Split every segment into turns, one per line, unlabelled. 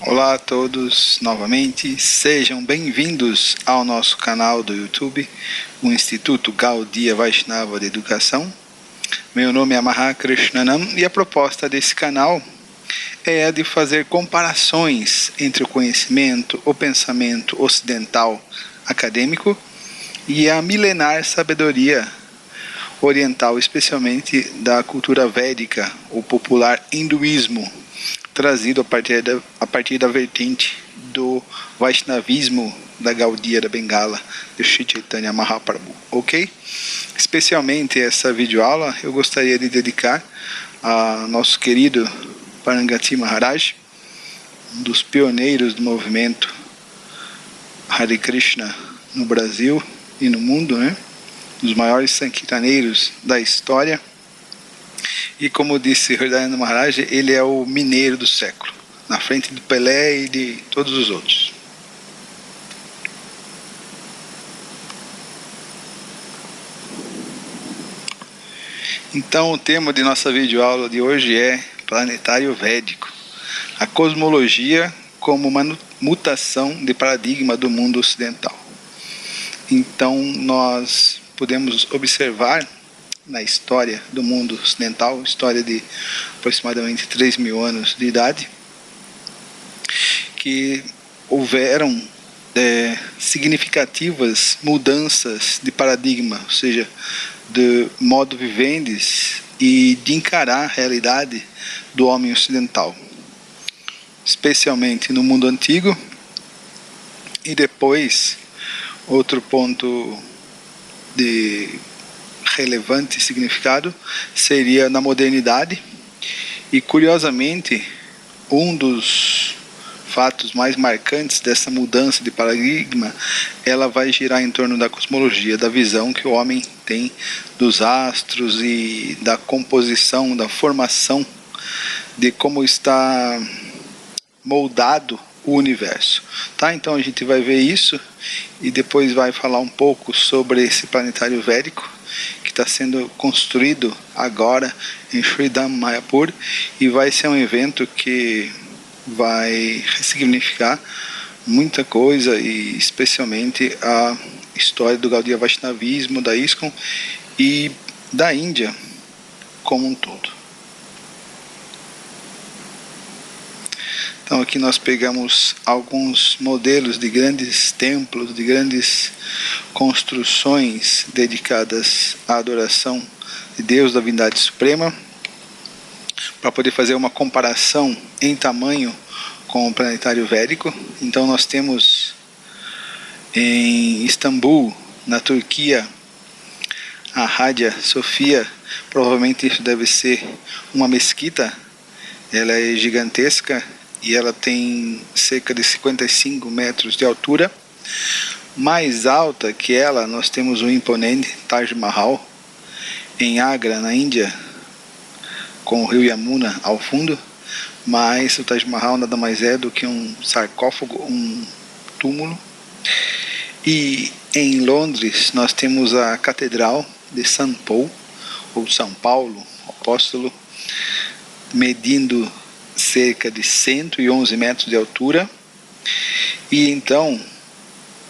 Olá a todos novamente, sejam bem-vindos ao nosso canal do YouTube, o Instituto Gaudiya Vaishnava de Educação. Meu nome é Mahakrishnanam e a proposta desse canal é a de fazer comparações entre o conhecimento, o pensamento ocidental acadêmico e a milenar sabedoria oriental, especialmente da cultura védica, o popular hinduísmo, trazido a partir da vertente do Vaishnavismo da Gaudiya da Bengala, de Sri Chaitanya Mahaprabhu, ok? Especialmente essa videoaula eu gostaria de dedicar a nosso querido Parangati Maharaj, um dos pioneiros do movimento Hare Krishna no Brasil e no mundo, né? Um dos maiores sankirtaneiros da história. E como disse Hridayana Maharaj, ele é o mineiro do século, na frente do Pelé e de todos os outros. Então o tema de nossa videoaula de hoje é Planetário Védico, a cosmologia como uma mutação de paradigma do mundo ocidental. Então nós podemos observar na história do mundo ocidental, história de aproximadamente 3.000 anos de idade, que houveram significativas mudanças de paradigma, ou seja, de modo vivendes e de encarar a realidade do homem ocidental, especialmente no mundo antigo. E depois, outro ponto de relevante significado seria na modernidade, e curiosamente um dos fatos mais marcantes dessa mudança de paradigma, ela vai girar em torno da cosmologia, da visão que o homem tem dos astros e da composição, da formação, de como está moldado o universo, tá? Então a gente vai ver isso e depois vai falar um pouco sobre esse planetário védico que está sendo construído agora em Sridham Mayapur, e vai ser um evento que vai ressignificar muita coisa, e especialmente a história do Gaudiya Vaishnavismo, da ISKCON e da Índia como um todo. Então aqui nós pegamos alguns modelos de grandes templos, de grandes construções dedicadas à adoração de Deus, da Divindade Suprema, para poder fazer uma comparação em tamanho com o planetário védico. Então nós temos em Istambul, na Turquia, a Hagia Sophia. Provavelmente isso deve ser uma mesquita, ela é gigantesca e ela tem cerca de 55 metros de altura. Mais alta que ela, nós temos o imponente Taj Mahal, em Agra, na Índia, com o rio Yamuna ao fundo. Mas o Taj Mahal nada mais é do que um sarcófago, um túmulo. E em Londres nós temos a Catedral de São Paulo, ou São Paulo, apóstolo, medindo cerca de 111 metros de altura. E então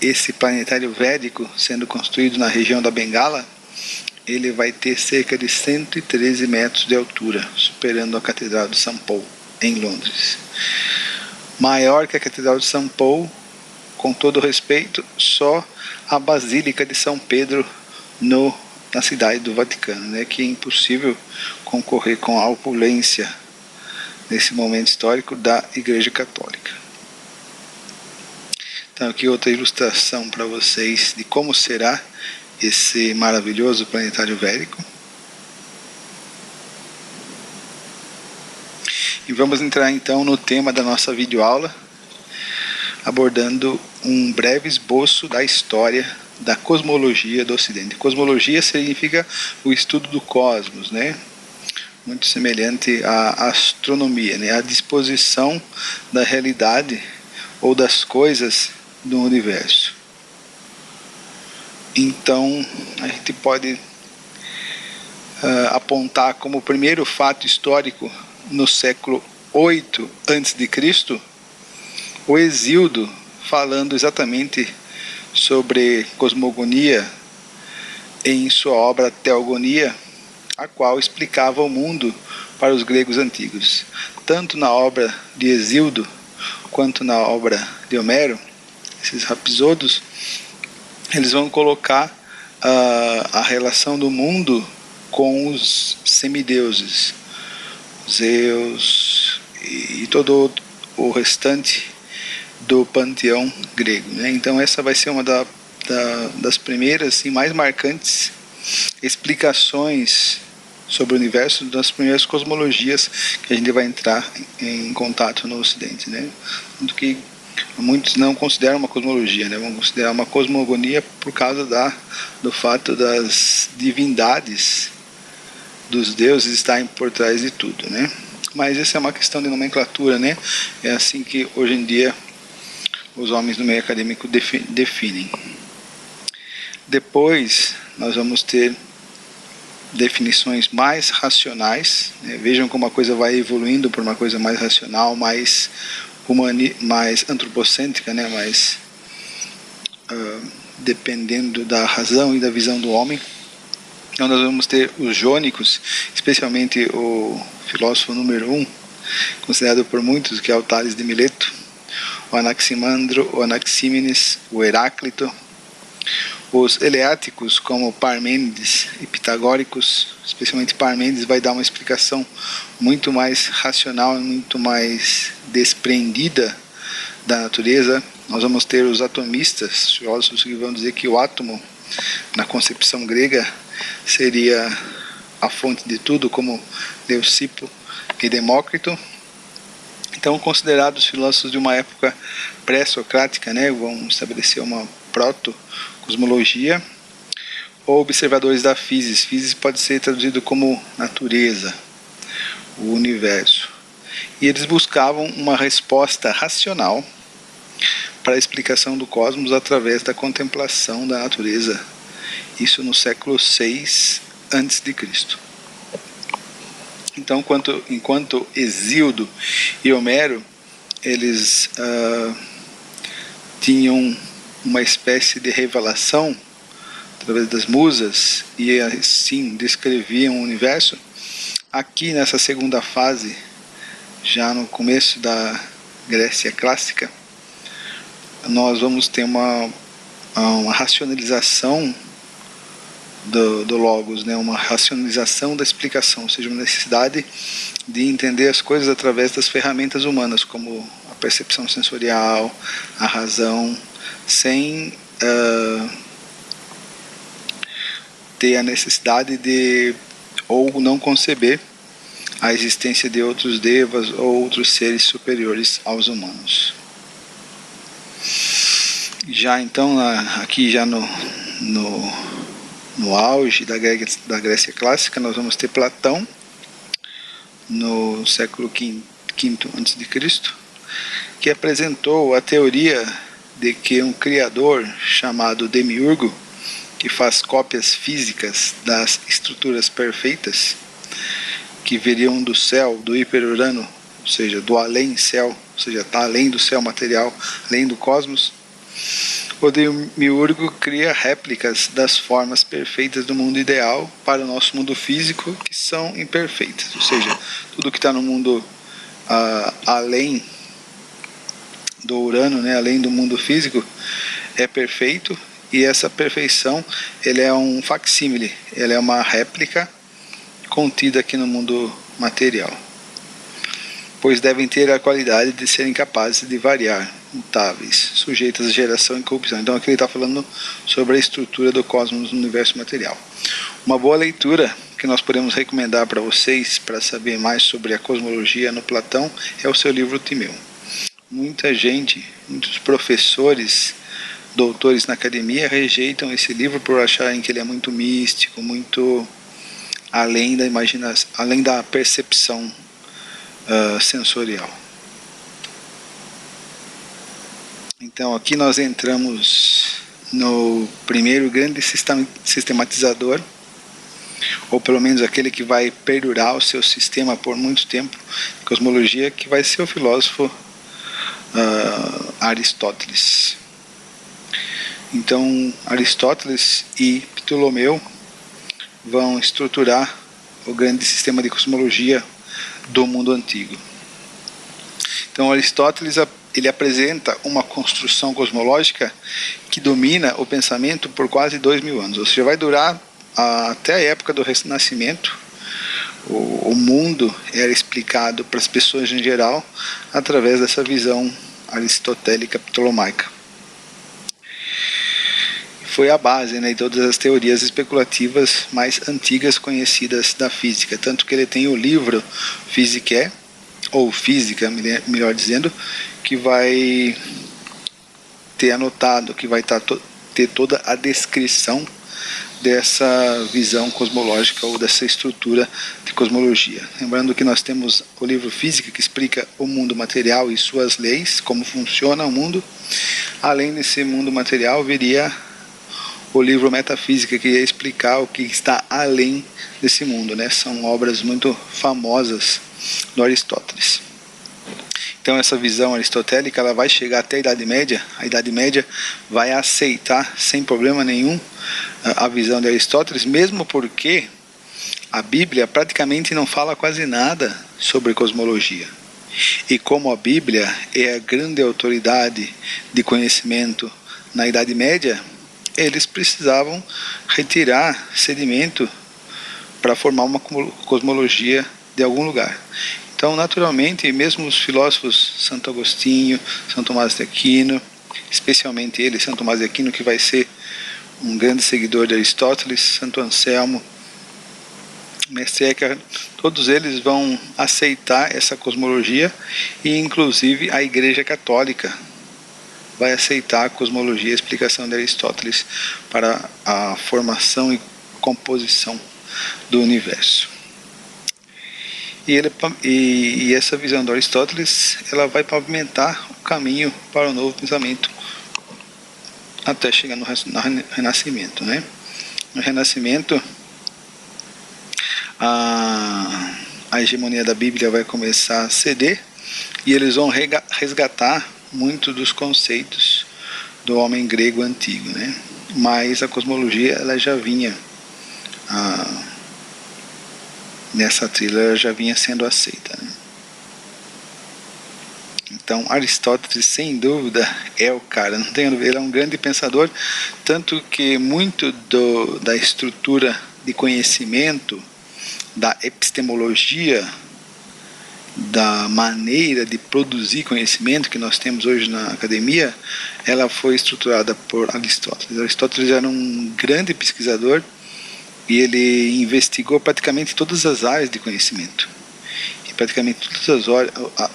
esse planetário védico, sendo construído na região da Bengala, ele vai ter cerca de 113 metros de altura, superando a Catedral de São Paulo em Londres. Maior que a Catedral de São Paulo, com todo respeito, só a Basílica de São Pedro na cidade do Vaticano, né, que é impossível concorrer com a opulência nesse momento histórico da Igreja Católica. Então aqui outra ilustração para vocês de como será esse maravilhoso planetário védico. E vamos entrar então no tema da nossa videoaula, abordando um breve esboço da história da cosmologia do Ocidente. Cosmologia significa o estudo do cosmos, né? Muito semelhante à astronomia, né? A disposição da realidade ou das coisas do universo. Então a gente pode apontar como primeiro fato histórico no século 8 a.C., o Hesíodo, falando exatamente sobre cosmogonia em sua obra Teogonia, a qual explicava o mundo para os gregos antigos. Tanto na obra de Hesíodo quanto na obra de Homero, esses rapsodos, eles vão colocar a relação do mundo com os semideuses, Zeus e todo o restante do panteão grego, né? Então essa vai ser uma das primeiras e mais marcantes explicações sobre o universo, das primeiras cosmologias que a gente vai entrar em contato no Ocidente, né? Do que muitos não consideram uma cosmologia, né? Vão considerar uma cosmogonia por causa do fato das divindades dos deuses estarem por trás de tudo, né? Mas essa é uma questão de nomenclatura, né? É assim que hoje em dia os homens do meio acadêmico definem. Depois nós vamos ter definições mais racionais, né? Vejam como a coisa vai evoluindo por uma coisa mais racional, mais antropocêntrica, né? Mais dependendo da razão e da visão do homem. Então nós vamos ter os jônicos, especialmente o filósofo número 1, considerado por muitos, que é o Tales de Mileto, o Anaximandro, o Anaxímenes, o Heráclito, os eleáticos como Parmênides e pitagóricos, especialmente Parmênides, vai dar uma explicação muito mais racional e muito mais desprendida da natureza. Nós vamos ter os atomistas, filósofos que vão dizer que o átomo, na concepção grega, seria a fonte de tudo, como Leucipo e Demócrito. Então, considerados filósofos de uma época pré-socrática, né, vão estabelecer uma proto-cosmologia, ou observadores da physis. Physis pode ser traduzido como natureza, o universo. E eles buscavam uma resposta racional para a explicação do cosmos através da contemplação da natureza. Isso no século VI a.C. Então, enquanto Hesíodo e Homero, eles tinham uma espécie de revelação através das musas e assim descreviam o universo, aqui nessa segunda fase, já no começo da Grécia clássica, nós vamos ter uma racionalização do Logos, né? Uma racionalização da explicação, ou seja, uma necessidade de entender as coisas através das ferramentas humanas, como a percepção sensorial, a razão, sem ter a necessidade de ou não conceber a existência de outros devas ou outros seres superiores aos humanos. Já então, aqui já no auge da Grécia clássica, nós vamos ter Platão, no século V a.C., que apresentou a teoria de que um criador chamado Demiurgo, que faz cópias físicas das estruturas perfeitas, que viriam do céu, do hiperurano, ou seja, do além-céu, ou seja, está além do céu material, além do cosmos. O Demiurgo cria réplicas das formas perfeitas do mundo ideal para o nosso mundo físico, que são imperfeitas. Ou seja, tudo que está no mundo além do Urano, né, além do mundo físico, é perfeito, e essa perfeição ele é um facsímile, ele é uma réplica contida aqui no mundo material, pois devem ter a qualidade de serem capazes de variar, mutáveis, sujeitas a geração e corrupção. Então aqui ele está falando sobre a estrutura do cosmos no universo material. Uma boa leitura que nós podemos recomendar para vocês, para saber mais sobre a cosmologia no Platão, é o seu livro Timeu. Muita gente, muitos professores, doutores na academia, rejeitam esse livro por acharem que ele é muito místico, muito além da imaginação, além da percepção sensorial. Então aqui nós entramos no primeiro grande sistematizador, ou pelo menos aquele que vai perdurar o seu sistema por muito tempo, cosmologia, que vai ser o filósofo Aristóteles. Então, Aristóteles e Ptolomeu vão estruturar o grande sistema de cosmologia do mundo antigo. Então, Aristóteles ele apresenta uma construção cosmológica que domina o pensamento por quase 2000 anos, ou seja, vai durar até a época do Renascimento. O mundo era explicado para as pessoas em geral através dessa visão aristotélica ptolomaica. Foi a base, né, de todas as teorias especulativas mais antigas conhecidas da física, tanto que ele tem o livro Physicae, ou Física, melhor dizendo, que vai ter anotado, que vai ter toda a descrição dessa visão cosmológica ou dessa estrutura de cosmologia. Lembrando que nós temos o livro Física, que explica o mundo material e suas leis, como funciona o mundo. Além desse mundo material, viria o livro Metafísica, que ia explicar o que está além desse mundo, né? São obras muito famosas do Aristóteles. Então essa visão aristotélica ela vai chegar até a Idade Média. A Idade Média vai aceitar sem problema nenhum a visão de Aristóteles, mesmo porque a Bíblia praticamente não fala quase nada sobre cosmologia. E como a Bíblia é a grande autoridade de conhecimento na Idade Média, eles precisavam retirar sedimento para formar uma cosmologia de algum lugar. Então, naturalmente, mesmo os filósofos Santo Agostinho, São Tomás de Aquino, especialmente ele, São Tomás de Aquino, que vai ser um grande seguidor de Aristóteles, Santo Anselmo, Mestre Eckhart, todos eles vão aceitar essa cosmologia e, inclusive, a Igreja Católica vai aceitar a cosmologia e a explicação de Aristóteles para a formação e composição do universo. E essa visão de Aristóteles ela vai pavimentar o caminho para o novo pensamento até chegar no Renascimento, né? No Renascimento, a hegemonia da Bíblia vai começar a ceder e eles vão resgatar muito dos conceitos do homem grego antigo, né? Mas a cosmologia ela já vinha nessa trilha, ela já vinha sendo aceita, né? Então Aristóteles sem dúvida é o cara, não tem dúvida, ele é um grande pensador, tanto que muito da estrutura de conhecimento, da epistemologia, da maneira de produzir conhecimento que nós temos hoje na academia, ela foi estruturada por Aristóteles. Aristóteles era um grande pesquisador e ele investigou praticamente todas as áreas de conhecimento. E praticamente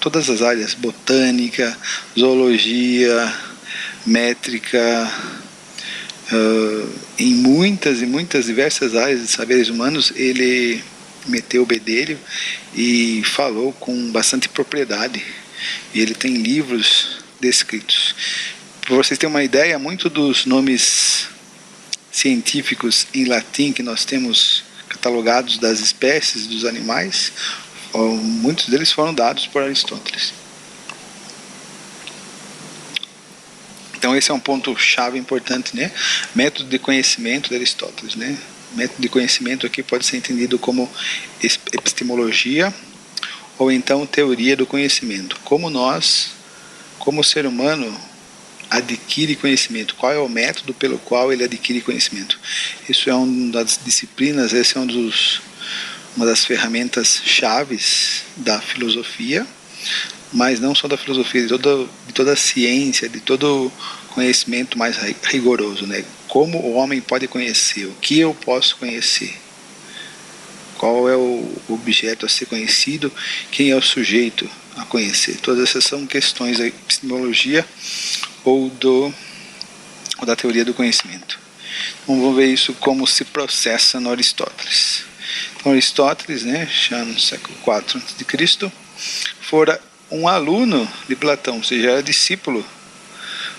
todas as áreas, botânica, zoologia, métrica, em muitas e muitas diversas áreas de saberes humanos, ele meteu o bedelho e falou com bastante propriedade. E ele tem livros descritos. Para vocês terem uma ideia, muito dos nomes científicos em latim que nós temos catalogados das espécies dos animais, muitos deles foram dados por Aristóteles. Então esse é um ponto chave importante, né? Método de conhecimento de Aristóteles, né? Método de conhecimento aqui pode ser entendido como epistemologia ou então teoria do conhecimento. Como nós, como ser humano, adquire conhecimento. Qual é o método pelo qual ele adquire conhecimento? Isso é uma das disciplinas, essa é uma das ferramentas chaves da filosofia, mas não só da filosofia, de toda a ciência, de todo conhecimento mais rigoroso, né? Como o homem pode conhecer, o que eu posso conhecer, qual é o objeto a ser conhecido, quem é o sujeito a conhecer. Todas essas são questões da epistemologia ou da teoria do conhecimento. Então vamos ver isso como se processa no Aristóteles. Então Aristóteles, né, já no século IV a.C., fora um aluno de Platão, ou seja, era discípulo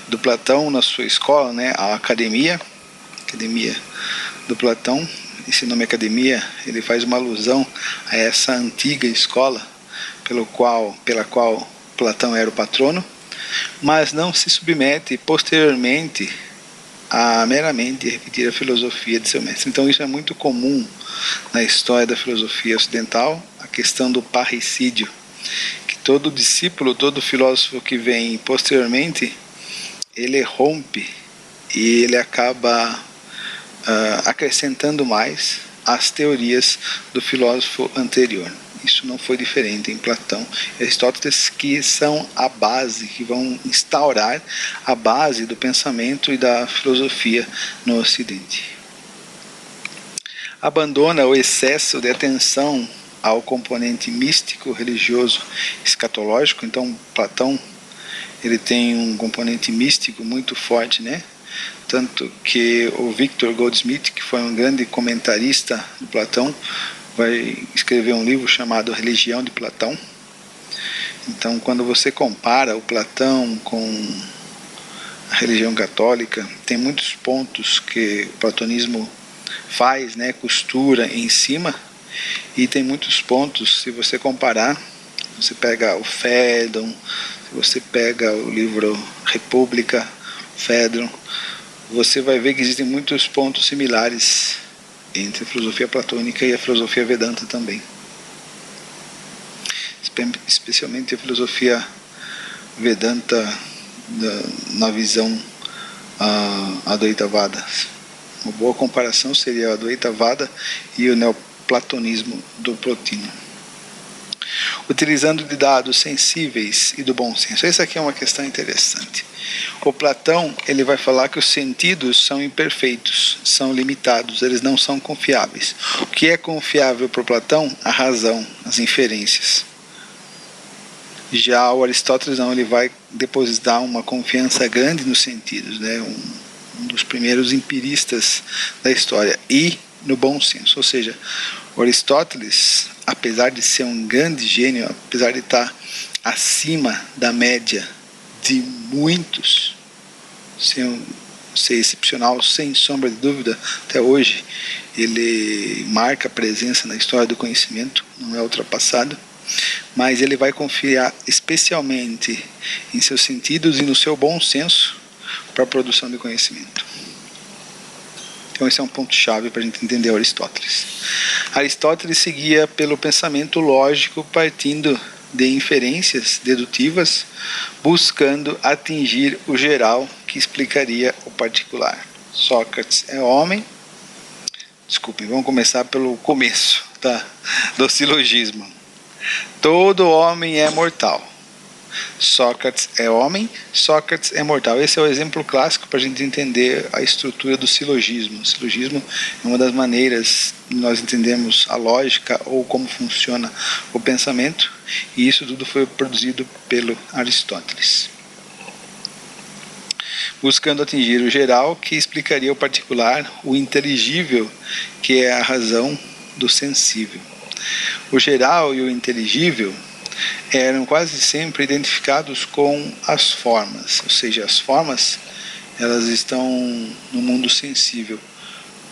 do Platão na sua escola, né, a academia do Platão. Esse nome academia, ele faz uma alusão a essa antiga escola pela qual Platão era o patrono. mas não se submete posteriormente a meramente repetir a filosofia de seu mestre. Então isso é muito comum na história da filosofia ocidental, a questão do parricídio, que todo discípulo, todo filósofo que vem posteriormente, ele rompe e ele acaba acrescentando mais as teorias do filósofo anterior. Isso não foi diferente em Platão e Aristóteles, que são a base, que vão instaurar a base do pensamento e da filosofia no Ocidente. Abandona o excesso de atenção ao componente místico, religioso, escatológico. Então Platão, ele tem um componente místico muito forte, né? Tanto que o Victor Goldsmith, que foi um grande comentarista de Platão, vai escrever um livro chamado Religião de Platão. Então, quando você compara o Platão com a religião católica, tem muitos pontos que o platonismo faz, né, costura em cima, e tem muitos pontos, se você comparar, você pega o Fédon, se você pega o livro República, Fédon, você vai ver que existem muitos pontos similares entre a filosofia platônica e a filosofia Vedanta também. Especialmente a filosofia Vedanta na visão Advaita. Uma boa comparação seria o Advaita e o neoplatonismo do Plotino. Utilizando de dados sensíveis e do bom senso. Essa aqui é uma questão interessante. O Platão, ele vai falar que os sentidos são imperfeitos, são limitados, eles não são confiáveis. O que é confiável para o Platão? A razão, as inferências. Já o Aristóteles não, ele vai depositar uma confiança grande nos sentidos, né? Um dos primeiros empiristas da história, e no bom senso. Ou seja, o Aristóteles, apesar de ser um grande gênio, apesar de estar acima da média de muitos, ser excepcional, sem sombra de dúvida, até hoje ele marca presença na história do conhecimento, não é ultrapassado, mas ele vai confiar especialmente em seus sentidos e no seu bom senso para a produção de conhecimento. Então esse é um ponto-chave para a gente entender Aristóteles. Aristóteles seguia pelo pensamento lógico, partindo de inferências dedutivas, buscando atingir o geral que explicaria o particular. Sócrates é homem. Desculpem, vamos começar pelo começo, tá? Do silogismo. Todo homem é mortal. Sócrates é homem, Sócrates é mortal. Esse é o exemplo clássico para a gente entender a estrutura do silogismo. O silogismo é uma das maneiras de nós entendermos a lógica ou como funciona o pensamento, e isso tudo foi produzido pelo Aristóteles. Buscando atingir o geral, que explicaria o particular, o inteligível, que é a razão do sensível. O geral e o inteligível eram quase sempre identificados com as formas, ou seja, as formas, elas estão no mundo sensível.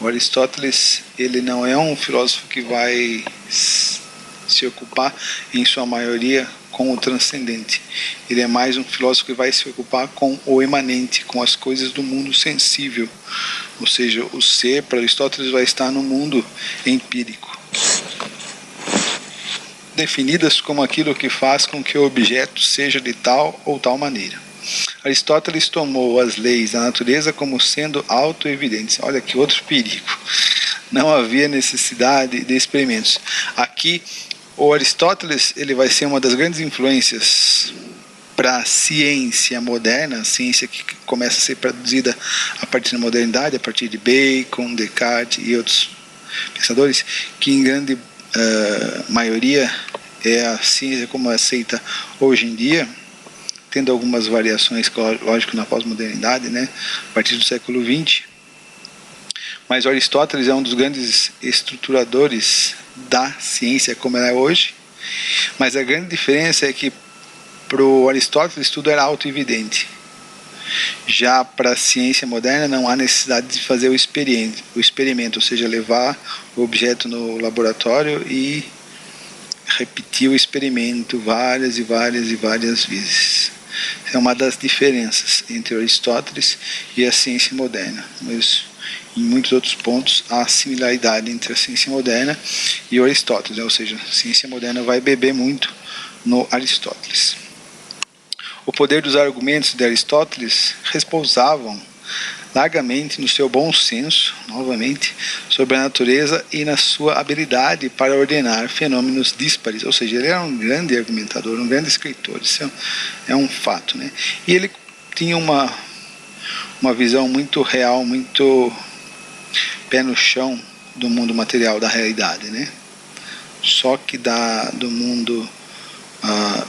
O Aristóteles, ele não é um filósofo que vai se ocupar, em sua maioria, com o transcendente. Ele é mais um filósofo que vai se ocupar com o imanente, com as coisas do mundo sensível. Ou seja, o ser, para Aristóteles, vai estar no mundo empírico, definidas como aquilo que faz com que o objeto seja de tal ou tal maneira. Aristóteles tomou as leis da natureza como sendo auto-evidentes. Olha que outro perigo. Não havia necessidade de experimentos. Aqui, o Aristóteles, ele vai ser uma das grandes influências para a ciência moderna, a ciência que começa a ser produzida a partir da modernidade, a partir de Bacon, Descartes e outros pensadores, que em grande maioria é a ciência como é aceita hoje em dia, tendo algumas variações, lógico, na pós-modernidade, né, a partir do século XX. Mas Aristóteles é um dos grandes estruturadores da ciência como ela é hoje. Mas a grande diferença é que para o Aristóteles tudo era auto-evidente. Já para a ciência moderna não há necessidade de fazer o experimento, ou seja, levar o objeto no laboratório e repetir o experimento várias e várias e várias vezes. É uma das diferenças entre Aristóteles e a ciência moderna. Mas em muitos outros pontos há similaridade entre a ciência moderna e o Aristóteles, ou seja, a ciência moderna vai beber muito no Aristóteles. O poder dos argumentos de Aristóteles repousavam largamente no seu bom senso, novamente, sobre a natureza e na sua habilidade para ordenar fenômenos díspares, ou seja, ele era um grande argumentador, um grande escritor, isso é um fato, né? E ele tinha uma visão muito real, muito pé no chão do mundo material, da realidade, né? Só que do mundo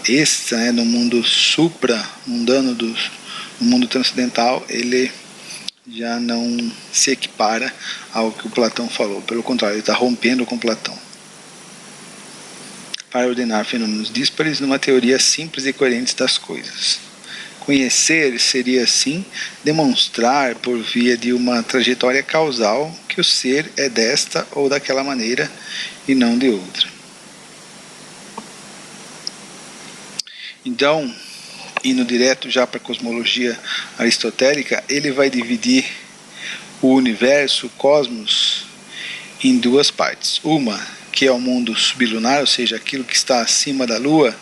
extra, né, do mundo supra-mundano, do mundo transcendental, ele já não se equipara ao que o Platão falou. Pelo contrário, ele está rompendo com Platão para ordenar fenômenos díspares numa teoria simples e coerente das coisas. Conhecer seria, assim, demonstrar por via de uma trajetória causal que o ser é desta ou daquela maneira e não de outra. Então, indo direto já para a cosmologia aristotélica, ele vai dividir o universo, o cosmos, em duas partes. Uma, que é o mundo sublunar, ou seja, aquilo que está acima da Lua,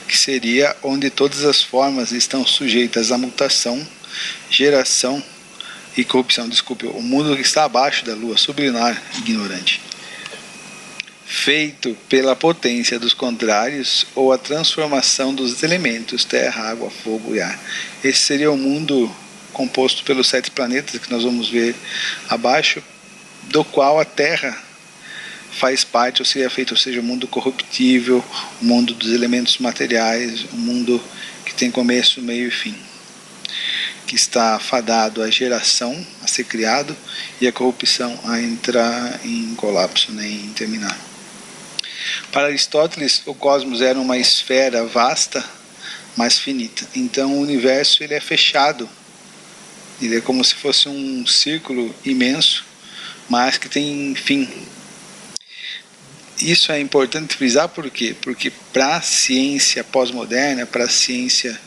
que seria onde todas as formas estão sujeitas à mutação, geração e corrupção. Desculpe, o mundo que está abaixo da Lua, sublunar, ignorante. Feito pela potência dos contrários ou a transformação dos elementos terra, água, fogo e ar. Esse seria o mundo composto pelos 7 planetas que nós vamos ver abaixo, do qual a Terra faz parte, ou seja, o mundo corruptível, o mundo dos elementos materiais, o mundo que tem começo, meio e fim, que está fadado à geração, a ser criado, e a corrupção a entrar em colapso, né, em terminar. Para Aristóteles, o cosmos era uma esfera vasta, mas finita. Então o universo ele é fechado. Ele é como se fosse um círculo imenso, mas que tem fim. Isso é importante frisar por quê? Porque para a ciência pós-moderna, para a ciência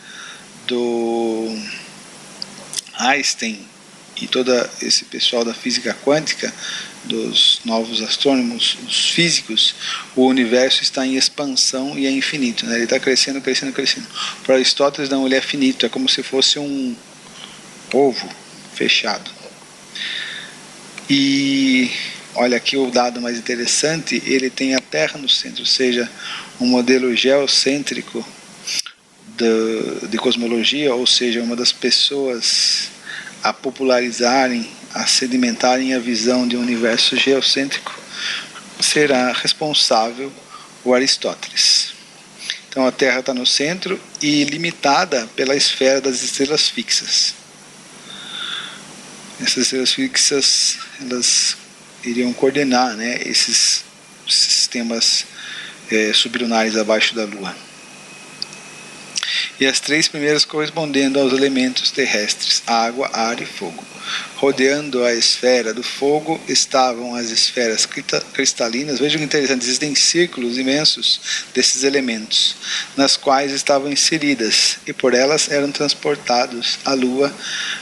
do Einstein e todo esse pessoal da física quântica, dos novos astrônomos, os físicos, o universo está em expansão e é infinito, né? Ele está crescendo, crescendo, crescendo. Para Aristóteles não, ele é finito, é como se fosse um ovo fechado. E olha aqui o dado mais interessante, ele tem a Terra no centro, ou seja, um modelo geocêntrico de cosmologia, ou seja, uma das pessoas a popularizarem, a sedimentarem a visão de um universo geocêntrico, será responsável o Aristóteles. Então a Terra está no centro e limitada pela esfera das estrelas fixas. Essas estrelas fixas, elas iriam coordenar, né, esses sistemas sublunares abaixo da Lua. E as 3 primeiras correspondendo aos elementos terrestres, água, ar e fogo. Rodeando a esfera do fogo estavam as esferas cristalinas. Vejam que interessante, existem círculos imensos desses elementos, nas quais estavam inseridas, e por elas eram transportados a Lua,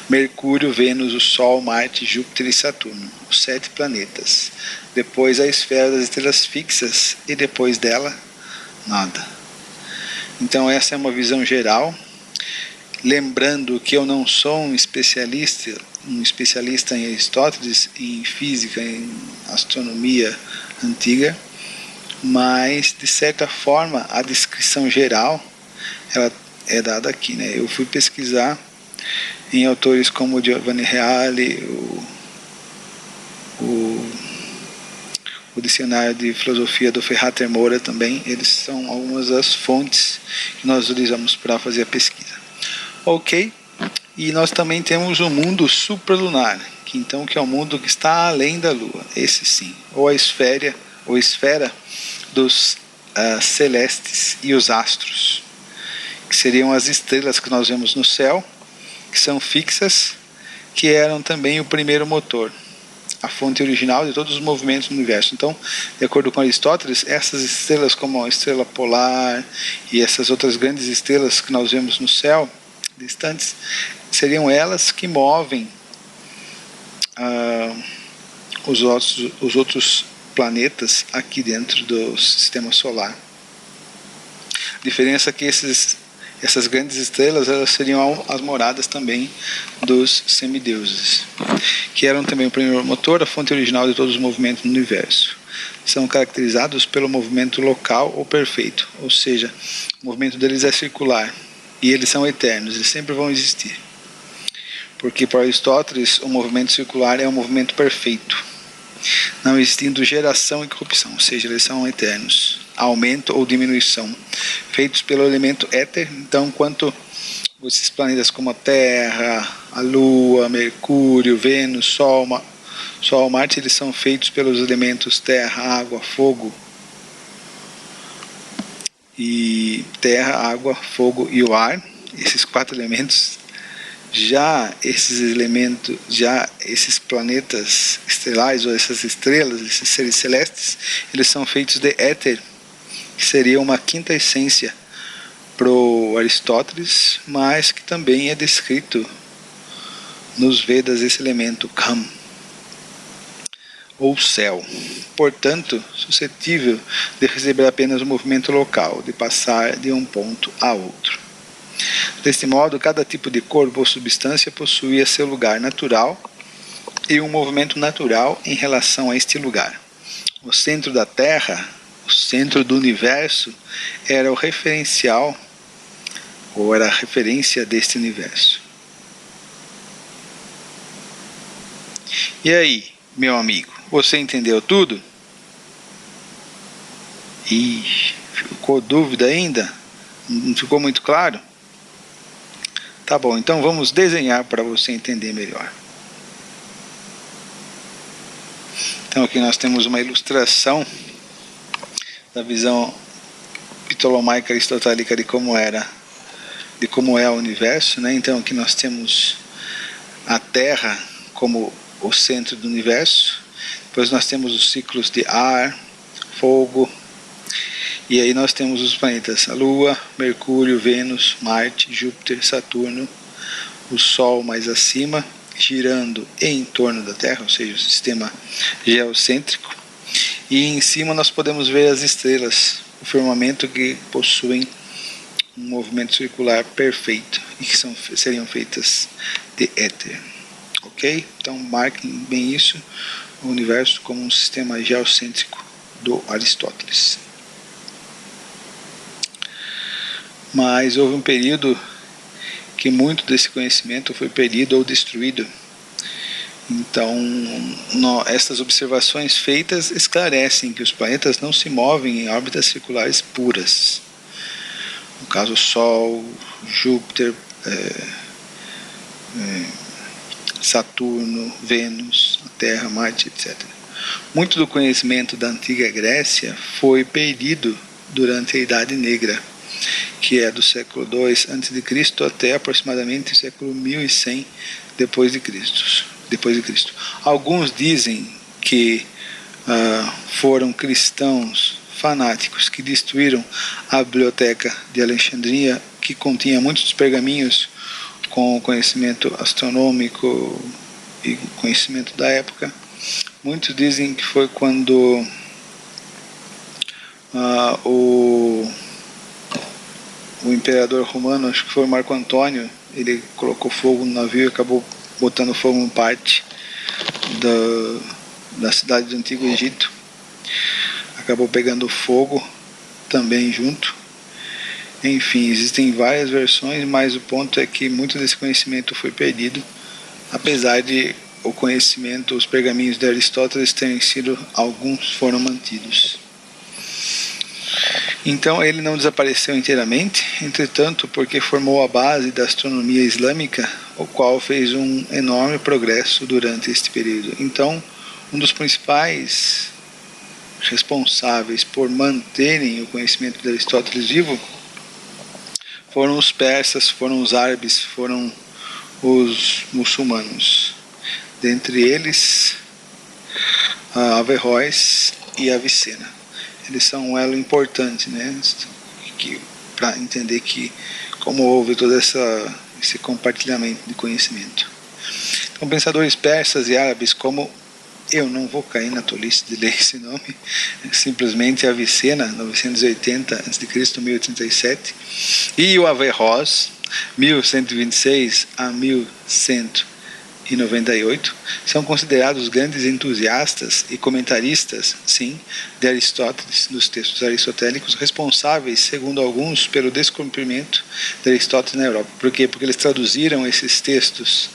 Mercúrio, Vênus, o Sol, Marte, Júpiter e Saturno, os 7 planetas. Depois a esfera das estrelas fixas, e depois dela, nada. Então essa é uma visão geral, lembrando que eu não sou um especialista em Aristóteles, em física, em astronomia antiga, mas de certa forma a descrição geral ela é dada aqui, né? Eu fui pesquisar em autores como Giovanni Reale, o dicionário de filosofia do Ferrater Moura também, eles são algumas das fontes que nós utilizamos para fazer a pesquisa. Ok, e nós também temos o mundo supralunar, que é o mundo que está além da Lua, esse sim, ou a esfera dos celestes e os astros, que seriam as estrelas que nós vemos no céu, que são fixas, que eram também o primeiro motor. a fonte original de todos os movimentos do universo. Então, de acordo com Aristóteles, essas estrelas como a estrela polar e essas outras grandes estrelas que nós vemos no céu, distantes, seriam elas que movem os outros planetas aqui dentro do sistema solar. A diferença é que essas grandes estrelas, elas seriam as moradas também dos semideuses, que eram também o primeiro motor, a fonte original de todos os movimentos do universo. São caracterizados pelo movimento local ou perfeito, ou seja, o movimento deles é circular e eles são eternos, eles sempre vão existir. Porque para Aristóteles o movimento circular é um movimento perfeito, não existindo geração e corrupção, ou seja, eles são eternos, aumento ou diminuição, feitos pelo elemento éter. Então, enquanto esses planetas como a Terra, a Lua, Mercúrio, Vênus, Sol, Marte, eles são feitos pelos elementos terra, água, fogo, fogo e o ar, esses 4 elementos. Já esses planetas estelares, ou essas estrelas, esses seres celestes, eles são feitos de éter, que seria uma quinta essência para Aristóteles, mas que também é descrito nos Vedas, esse elemento Kam, ou céu. Portanto, suscetível de receber apenas o movimento local, de passar de um ponto a outro. Deste modo, cada tipo de corpo ou substância possuía seu lugar natural e um movimento natural em relação a este lugar. O centro da Terra, o centro do universo, era o referencial, ou era a referência deste universo. E aí, meu amigo, você entendeu tudo? Ficou dúvida ainda? Não ficou muito claro? Tá bom, então vamos desenhar para você entender melhor. Então aqui nós temos uma ilustração da visão ptolomaica aristotélica de como é o universo, né? Então aqui nós temos a Terra como o centro do universo, depois nós temos os ciclos de ar, fogo, e aí nós temos os planetas, a Lua, Mercúrio, Vênus, Marte, Júpiter, Saturno, o Sol mais acima, girando em torno da Terra, ou seja, o sistema geocêntrico. E em cima nós podemos ver as estrelas, o firmamento, que possuem um movimento circular perfeito e que seriam feitas de éter. Ok? Então marquem bem isso, o universo como um sistema geocêntrico do Aristóteles. Mas houve um período que muito desse conhecimento foi perdido ou destruído. Então, estas observações feitas esclarecem que os planetas não se movem em órbitas circulares puras. No caso, Sol, Júpiter, Saturno, Vênus, Terra, Marte, etc. Muito do conhecimento da antiga Grécia foi perdido durante a Idade Negra, que é do século II a.C. até aproximadamente o século 1100 depois de Cristo. Alguns dizem que foram cristãos fanáticos que destruíram a biblioteca de Alexandria, que continha muitos pergaminhos com conhecimento astronômico e conhecimento da época. Muitos dizem que foi quando o imperador romano, acho que foi Marco Antônio, ele colocou fogo no navio e acabou botando fogo em parte da cidade do Antigo Egito. Acabou pegando fogo também junto. Enfim, existem várias versões, mas o ponto é que muito desse conhecimento foi perdido, apesar de o conhecimento, os pergaminhos de Aristóteles terem sido, alguns foram mantidos. Então ele não desapareceu inteiramente, entretanto, porque formou a base da astronomia islâmica, o qual fez um enorme progresso durante este período. Então, um dos principais responsáveis por manterem o conhecimento de Aristóteles vivo foram os persas, foram os árabes, foram os muçulmanos. Dentre eles, a Averroes e a Avicena. Eles são um elo importante, né, para entender como houve todo esse compartilhamento de conhecimento. Então, pensadores persas e árabes, como eu não vou cair na tolice de ler esse nome, simplesmente Avicena, 980 a.C., 1087, e o Averroes, 1126 a 1198, são considerados grandes entusiastas e comentaristas, sim, de Aristóteles, dos textos aristotélicos, responsáveis, segundo alguns, pelo descobrimento de Aristóteles na Europa. Por quê? Porque eles traduziram esses textos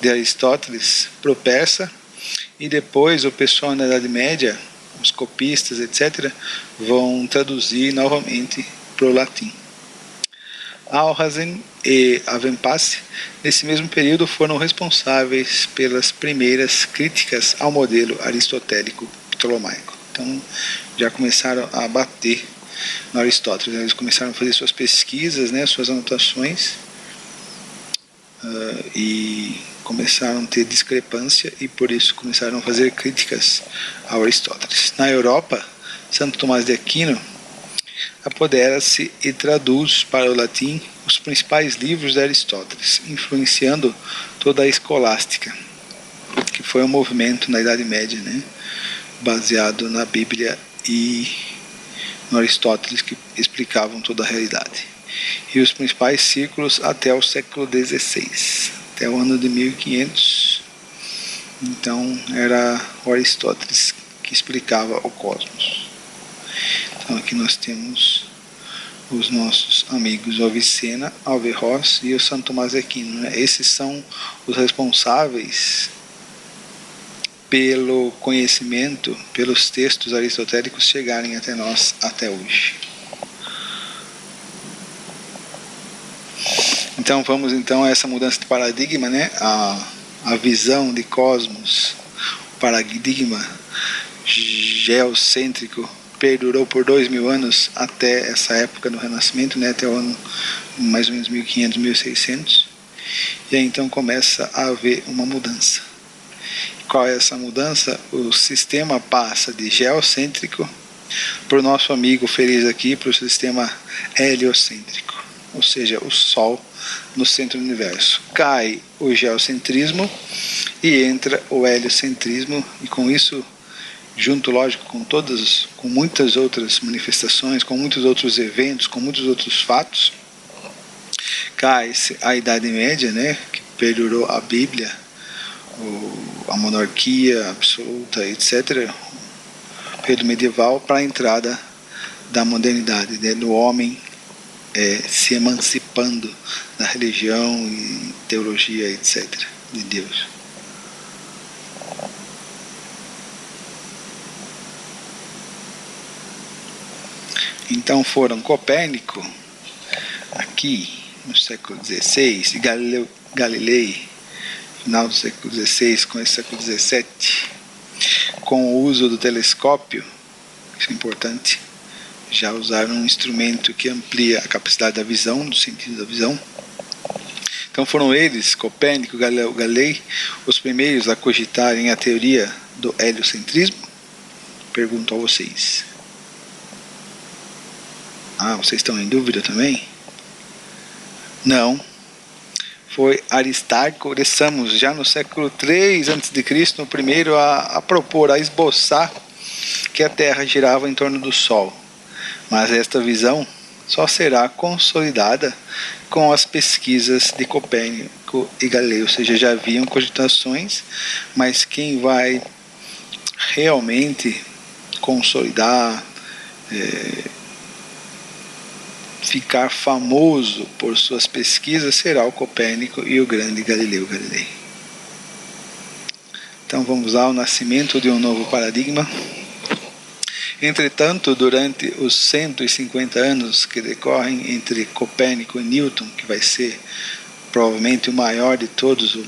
de Aristóteles para o persa, e depois o pessoal na Idade Média, os copistas, etc., vão traduzir novamente para o latim. Alhazen e Avempace, nesse mesmo período, foram responsáveis pelas primeiras críticas ao modelo aristotélico ptolomaico. Então, já começaram a bater no Aristóteles, eles começaram a fazer suas pesquisas, né, suas anotações, e começaram a ter discrepância e por isso começaram a fazer críticas ao Aristóteles. Na Europa, Santo Tomás de Aquino apodera-se e traduz para o latim os principais livros de Aristóteles, influenciando toda a escolástica, que foi um movimento na Idade Média, né, baseado na Bíblia e no Aristóteles, que explicavam toda a realidade. E os principais círculos até o século XVI, até o ano de 1500. Então era o Aristóteles que explicava o cosmos. Então aqui nós temos os nossos amigos Avicena, Averroes e o Santo Tomás de Aquino, né? Esses são os responsáveis pelo conhecimento, pelos textos aristotélicos chegarem até nós até hoje. Então vamos a essa mudança de paradigma, né? A visão de cosmos, o paradigma geocêntrico perdurou por 2000 anos até essa época do Renascimento, né? Até o ano mais ou menos 1500, 1600. E aí então começa a haver uma mudança. Qual é essa mudança? O sistema passa de geocêntrico para o nosso amigo feliz aqui, para o sistema heliocêntrico, ou seja, o Sol no centro do universo. Cai o geocentrismo e entra o heliocentrismo, e com isso, junto, lógico, com muitas outras manifestações, com muitos outros eventos, com muitos outros fatos, cai a Idade Média, né, que perdurou a Bíblia, a monarquia absoluta, etc., o período medieval, para a entrada da modernidade, né, do homem se emancipando da religião e teologia, etc., de Deus. Então foram Copérnico, aqui no século XVI, e Galilei, final do século XVI, com esse século XVII, com o uso do telescópio, isso é importante, já usaram um instrumento que amplia a capacidade da visão, do sentido da visão. Então foram eles, Copérnico, Galilei, os primeiros a cogitarem a teoria do heliocentrismo? Pergunto a vocês. Vocês estão em dúvida também? Não. Foi Aristarco de Samos, já no século III a.C., o primeiro a propor, a esboçar que a Terra girava em torno do Sol. Mas esta visão só será consolidada com as pesquisas de Copérnico e Galileu, ou seja, já haviam cogitações, mas quem vai realmente consolidar, ficar famoso por suas pesquisas será o Copérnico e o grande Galileu Galilei. Então vamos ao nascimento de um novo paradigma. Entretanto, durante os 150 anos que decorrem entre Copérnico e Newton, que vai ser provavelmente o maior de todos, o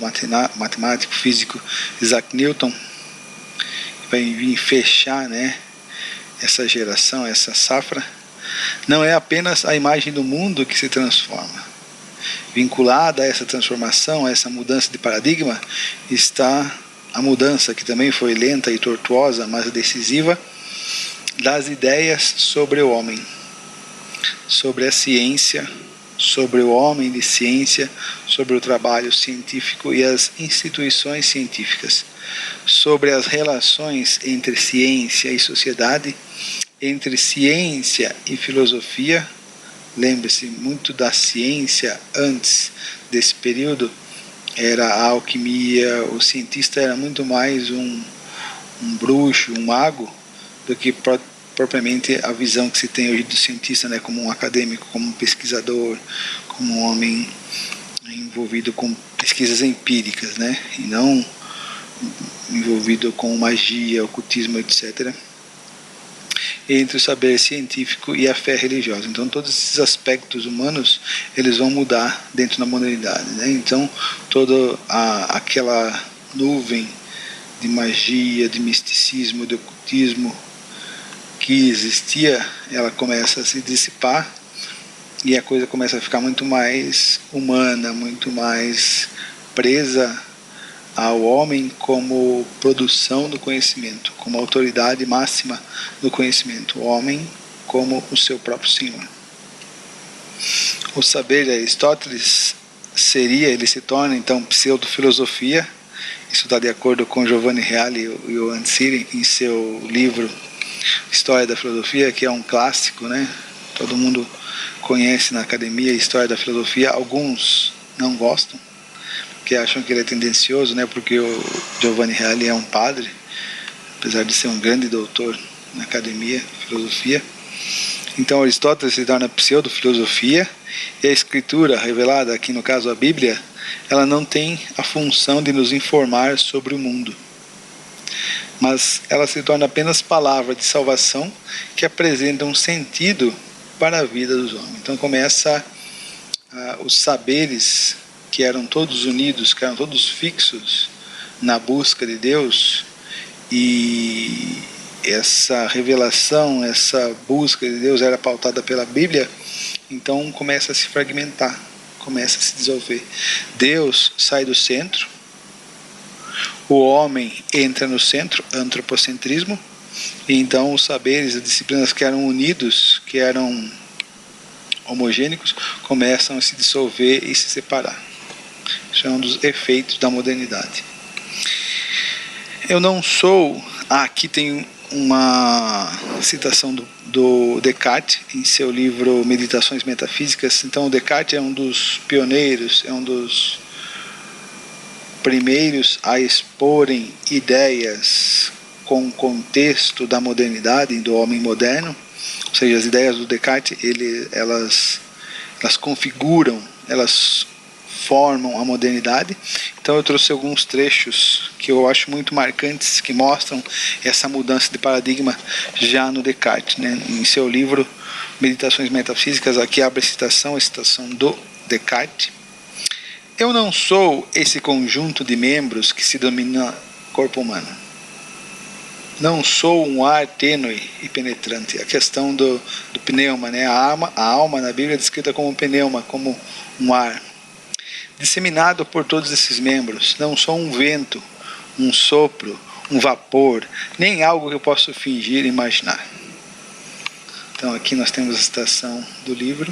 matemático físico Isaac Newton, vai vir fechar, né, essa geração, essa safra, não é apenas a imagem do mundo que se transforma. Vinculada a essa transformação, a essa mudança de paradigma, está a mudança, que também foi lenta e tortuosa, mas decisiva, das ideias sobre o homem, sobre a ciência, sobre o homem de ciência, sobre o trabalho científico e as instituições científicas, sobre as relações entre ciência e sociedade, entre ciência e filosofia. Lembre-se, muito da ciência antes desse período era a alquimia, o cientista era muito mais um bruxo, um mago, do que propriamente a visão que se tem hoje do cientista, né, como um acadêmico, como um pesquisador, como um homem envolvido com pesquisas empíricas, né, e não envolvido com magia, ocultismo, etc., entre o saber científico e a fé religiosa. Então todos esses aspectos humanos eles vão mudar dentro da modernidade, né? Então toda aquela nuvem de magia, de misticismo, de ocultismo que existia, ela começa a se dissipar e a coisa começa a ficar muito mais humana, muito mais presa ao homem como produção do conhecimento, como autoridade máxima do conhecimento, o homem como o seu próprio senhor. O saber de Aristóteles ele se torna então pseudo-filosofia. Isso está de acordo com Giovanni Reale e o Ansiri em seu livro História da Filosofia, que é um clássico, né? Todo mundo conhece na academia a História da Filosofia. Alguns não gostam, que acham que ele é tendencioso, né? Porque o Giovanni Reale é um padre, apesar de ser um grande doutor na academia, filosofia. Então Aristóteles se torna pseudo-filosofia, e a escritura revelada, aqui no caso a Bíblia, ela não tem a função de nos informar sobre o mundo, mas ela se torna apenas palavra de salvação que apresenta um sentido para a vida dos homens. Então começa os saberes que eram todos unidos, que eram todos fixos na busca de Deus, e essa revelação, essa busca de Deus era pautada pela Bíblia, então começa a se fragmentar, começa a se dissolver. Deus sai do centro, o homem entra no centro, antropocentrismo, e então os saberes, as disciplinas que eram unidos, que eram homogêneos, começam a se dissolver e se separar. Isso é um dos efeitos da modernidade. Eu não sou... aqui tem uma citação do Descartes em seu livro Meditações Metafísicas. Então o Descartes é um dos pioneiros, é um dos primeiros a exporem ideias com o contexto da modernidade, do homem moderno. Ou seja, as ideias do Descartes, elas configuram, elas formam a modernidade. Então eu trouxe alguns trechos que eu acho muito marcantes, que mostram essa mudança de paradigma já no Descartes, né? Em seu livro Meditações Metafísicas, aqui abre a citação do Descartes. Eu não sou esse conjunto de membros que se domina corpo humano. Não sou um ar tênue e penetrante. A questão do pneuma, né? A alma na Bíblia é descrita como um pneuma, como um ar disseminado por todos esses membros. Não sou um vento, um sopro, um vapor, nem algo que eu possa fingir e imaginar. Então aqui nós temos a citação do livro,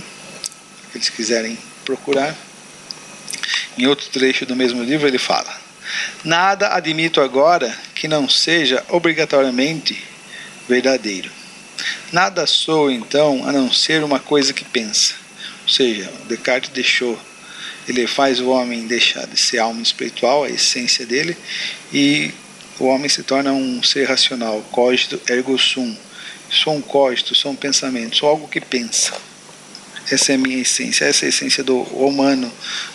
se eles quiserem procurar. Em outro trecho do mesmo livro ele fala: nada admito agora que não seja obrigatoriamente verdadeiro. Nada sou então a não ser uma coisa que pensa. Ou seja, Descartes ele faz o homem deixar de ser alma espiritual, a essência dele, e o homem se torna um ser racional, cogito ergo sum. Sou um cogito, sou um pensamento, sou algo que pensa. Essa é a minha essência, essa é a essência do humano,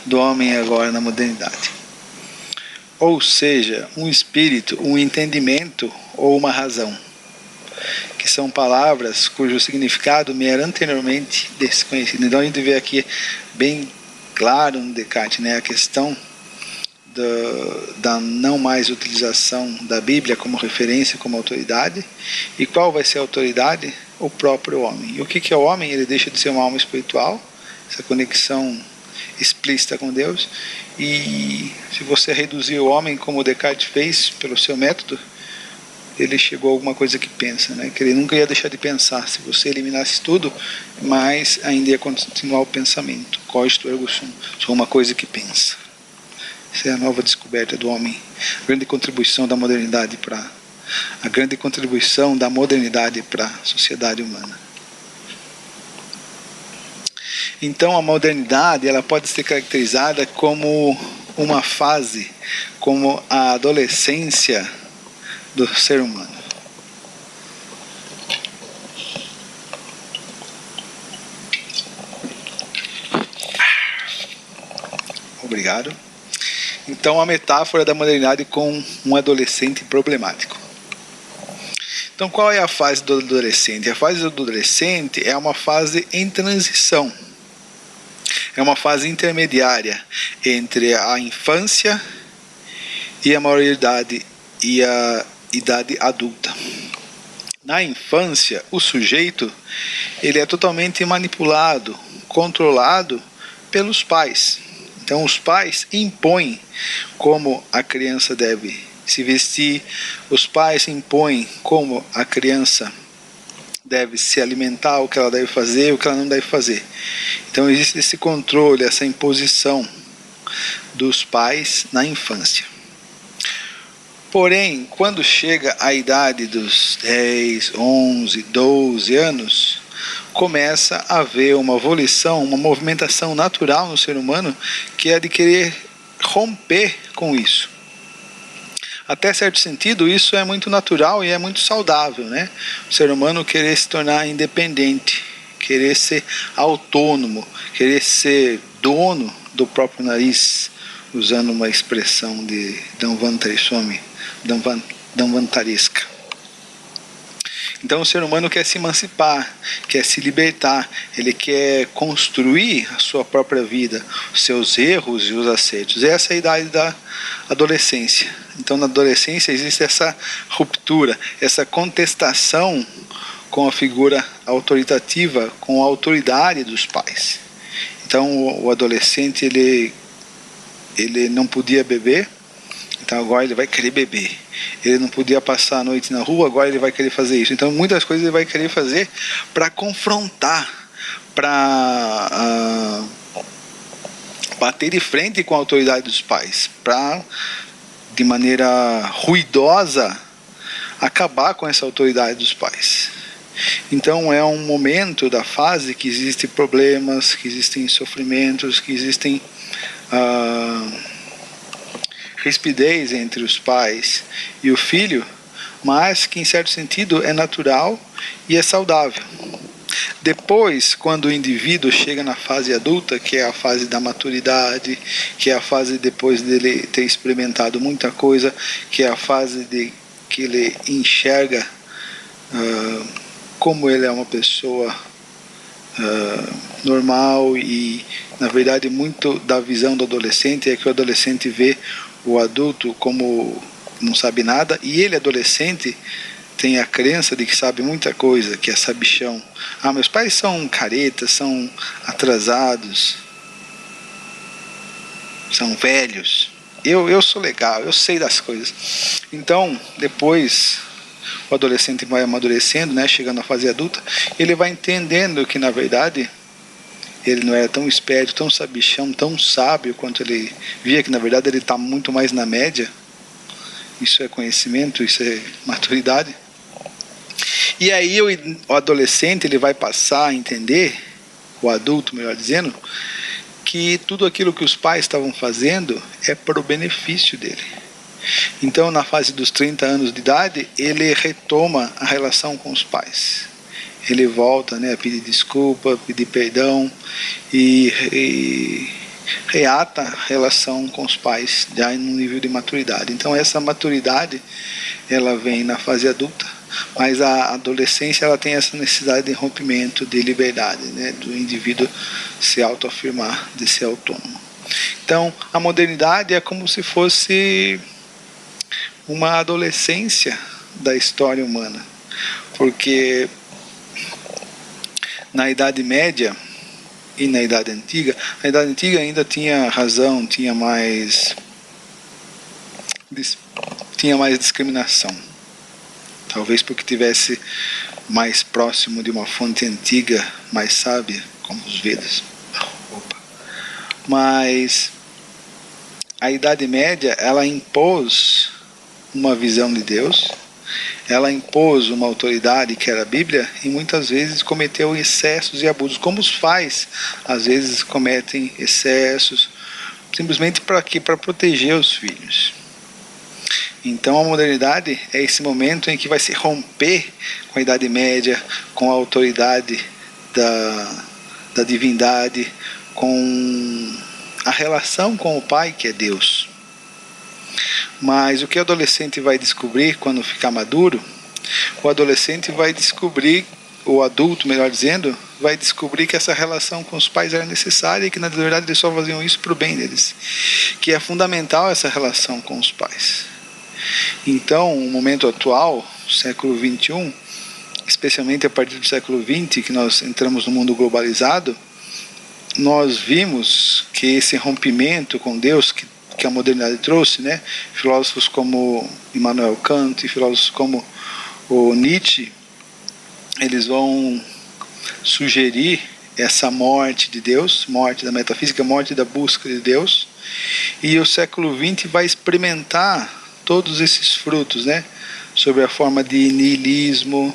do homem agora na modernidade. Ou seja, um espírito, um entendimento ou uma razão, que são palavras cujo significado me era anteriormente desconhecido. Então a gente vê aqui bem claro no Descartes, né, a questão da não mais utilização da Bíblia como referência, como autoridade. E qual vai ser a autoridade? O próprio homem. E o que é o homem? Ele deixa de ser uma alma espiritual, essa conexão explícita com Deus. E se você reduzir o homem como Descartes fez pelo seu método, ele chegou a alguma coisa que pensa, né? Que ele nunca ia deixar de pensar. Se você eliminasse tudo, mas ainda ia continuar o pensamento. Cogito ergo sum. Sou uma coisa que pensa. Essa é a nova descoberta do homem. A grande contribuição da modernidade para a sociedade humana. Então a modernidade ela pode ser caracterizada como uma fase, como a adolescência do ser humano. Obrigado. Então a metáfora da modernidade com um adolescente problemático. Então qual é a fase do adolescente? A fase do adolescente é uma fase em transição. É uma fase intermediária entre a infância e a maioridade e a idade adulta. Na infância, o sujeito ele é totalmente manipulado, controlado pelos pais. Então os pais impõem como a criança deve se vestir, os pais impõem como a criança deve se alimentar, o que ela deve fazer, o que ela não deve fazer. Então existe esse controle, essa imposição dos pais na infância. Porém, quando chega a idade dos 10, 11, 12 anos, começa a haver uma volição, uma movimentação natural no ser humano, que é a de querer romper com isso. Até certo sentido, isso é muito natural e é muito saudável, né? O ser humano querer se tornar independente, querer ser autônomo, querer ser dono do próprio nariz, usando uma expressão de Dhanvantaresca. Então o ser humano quer se emancipar, quer se libertar, ele quer construir a sua própria vida, os seus erros e os acertos. Essa é a idade da adolescência. Então na adolescência existe essa ruptura, essa contestação com a figura autoritativa, com a autoridade dos pais. Então o adolescente ele não podia beber, então agora ele vai querer beber. Ele não podia passar a noite na rua, agora ele vai querer fazer isso. Então muitas coisas ele vai querer fazer para confrontar, para bater de frente com a autoridade dos pais, para de maneira ruidosa acabar com essa autoridade dos pais. Então é um momento da fase que existem problemas, que existem sofrimentos, que existem rispidez entre os pais e o filho, mas que em certo sentido é natural e é saudável. Depois, quando o indivíduo chega na fase adulta, que é a fase da maturidade, que é a fase depois dele ter experimentado muita coisa, que é a fase de que ele enxerga como ele é uma pessoa normal, e na verdade muito da visão do adolescente é que o adolescente vê o adulto como não sabe nada, e ele, adolescente, tem a crença de que sabe muita coisa, que é sabichão. Meus pais são caretas, são atrasados, são velhos. Eu sou legal, eu sei das coisas. Então, depois, o adolescente vai amadurecendo, né, chegando à fase adulta, ele vai entendendo que, na verdade, ele não era tão esperto, tão sabichão, tão sábio quanto ele via, que na verdade ele está muito mais na média. Isso é conhecimento, isso é maturidade. E aí o adolescente ele vai passar a entender, o adulto melhor dizendo, que tudo aquilo que os pais estavam fazendo é para o benefício dele. Então na fase dos 30 anos de idade ele retoma a relação com os pais. Ele volta, né, a pedir desculpa, pedir perdão e reata a relação com os pais já em um nível de maturidade. Então essa maturidade ela vem na fase adulta, mas a adolescência ela tem essa necessidade de rompimento, de liberdade, né, do indivíduo se autoafirmar, de ser autônomo. Então a modernidade é como se fosse uma adolescência da história humana, porque na Idade Média e na Idade Antiga, a Idade Antiga ainda tinha razão, tinha mais discriminação. Talvez porque tivesse mais próximo de uma fonte antiga, mais sábia, como os Vedas. Mas a Idade Média, ela impôs uma visão de Deus, ela impôs uma autoridade que era a Bíblia, e muitas vezes cometeu excessos e abusos, como os pais às vezes cometem excessos, simplesmente para quê? Para proteger os filhos. Então a modernidade é esse momento em que vai se romper com a Idade Média, com a autoridade da divindade, com a relação com o Pai, que é Deus. Mas o que o adolescente vai descobrir quando ficar maduro, o adolescente vai descobrir, o adulto, melhor dizendo, vai descobrir que essa relação com os pais era necessária e que na verdade eles só faziam isso para o bem deles, que é fundamental essa relação com os pais. Então, o momento atual, século XXI, especialmente a partir do século XX, que nós entramos no mundo globalizado, nós vimos que esse rompimento com Deus que a modernidade trouxe, né? Filósofos como Immanuel Kant e filósofos como o Nietzsche, eles vão sugerir essa morte de Deus, morte da metafísica, morte da busca de Deus, e o século XX vai experimentar todos esses frutos, né? Sobre a forma de niilismo,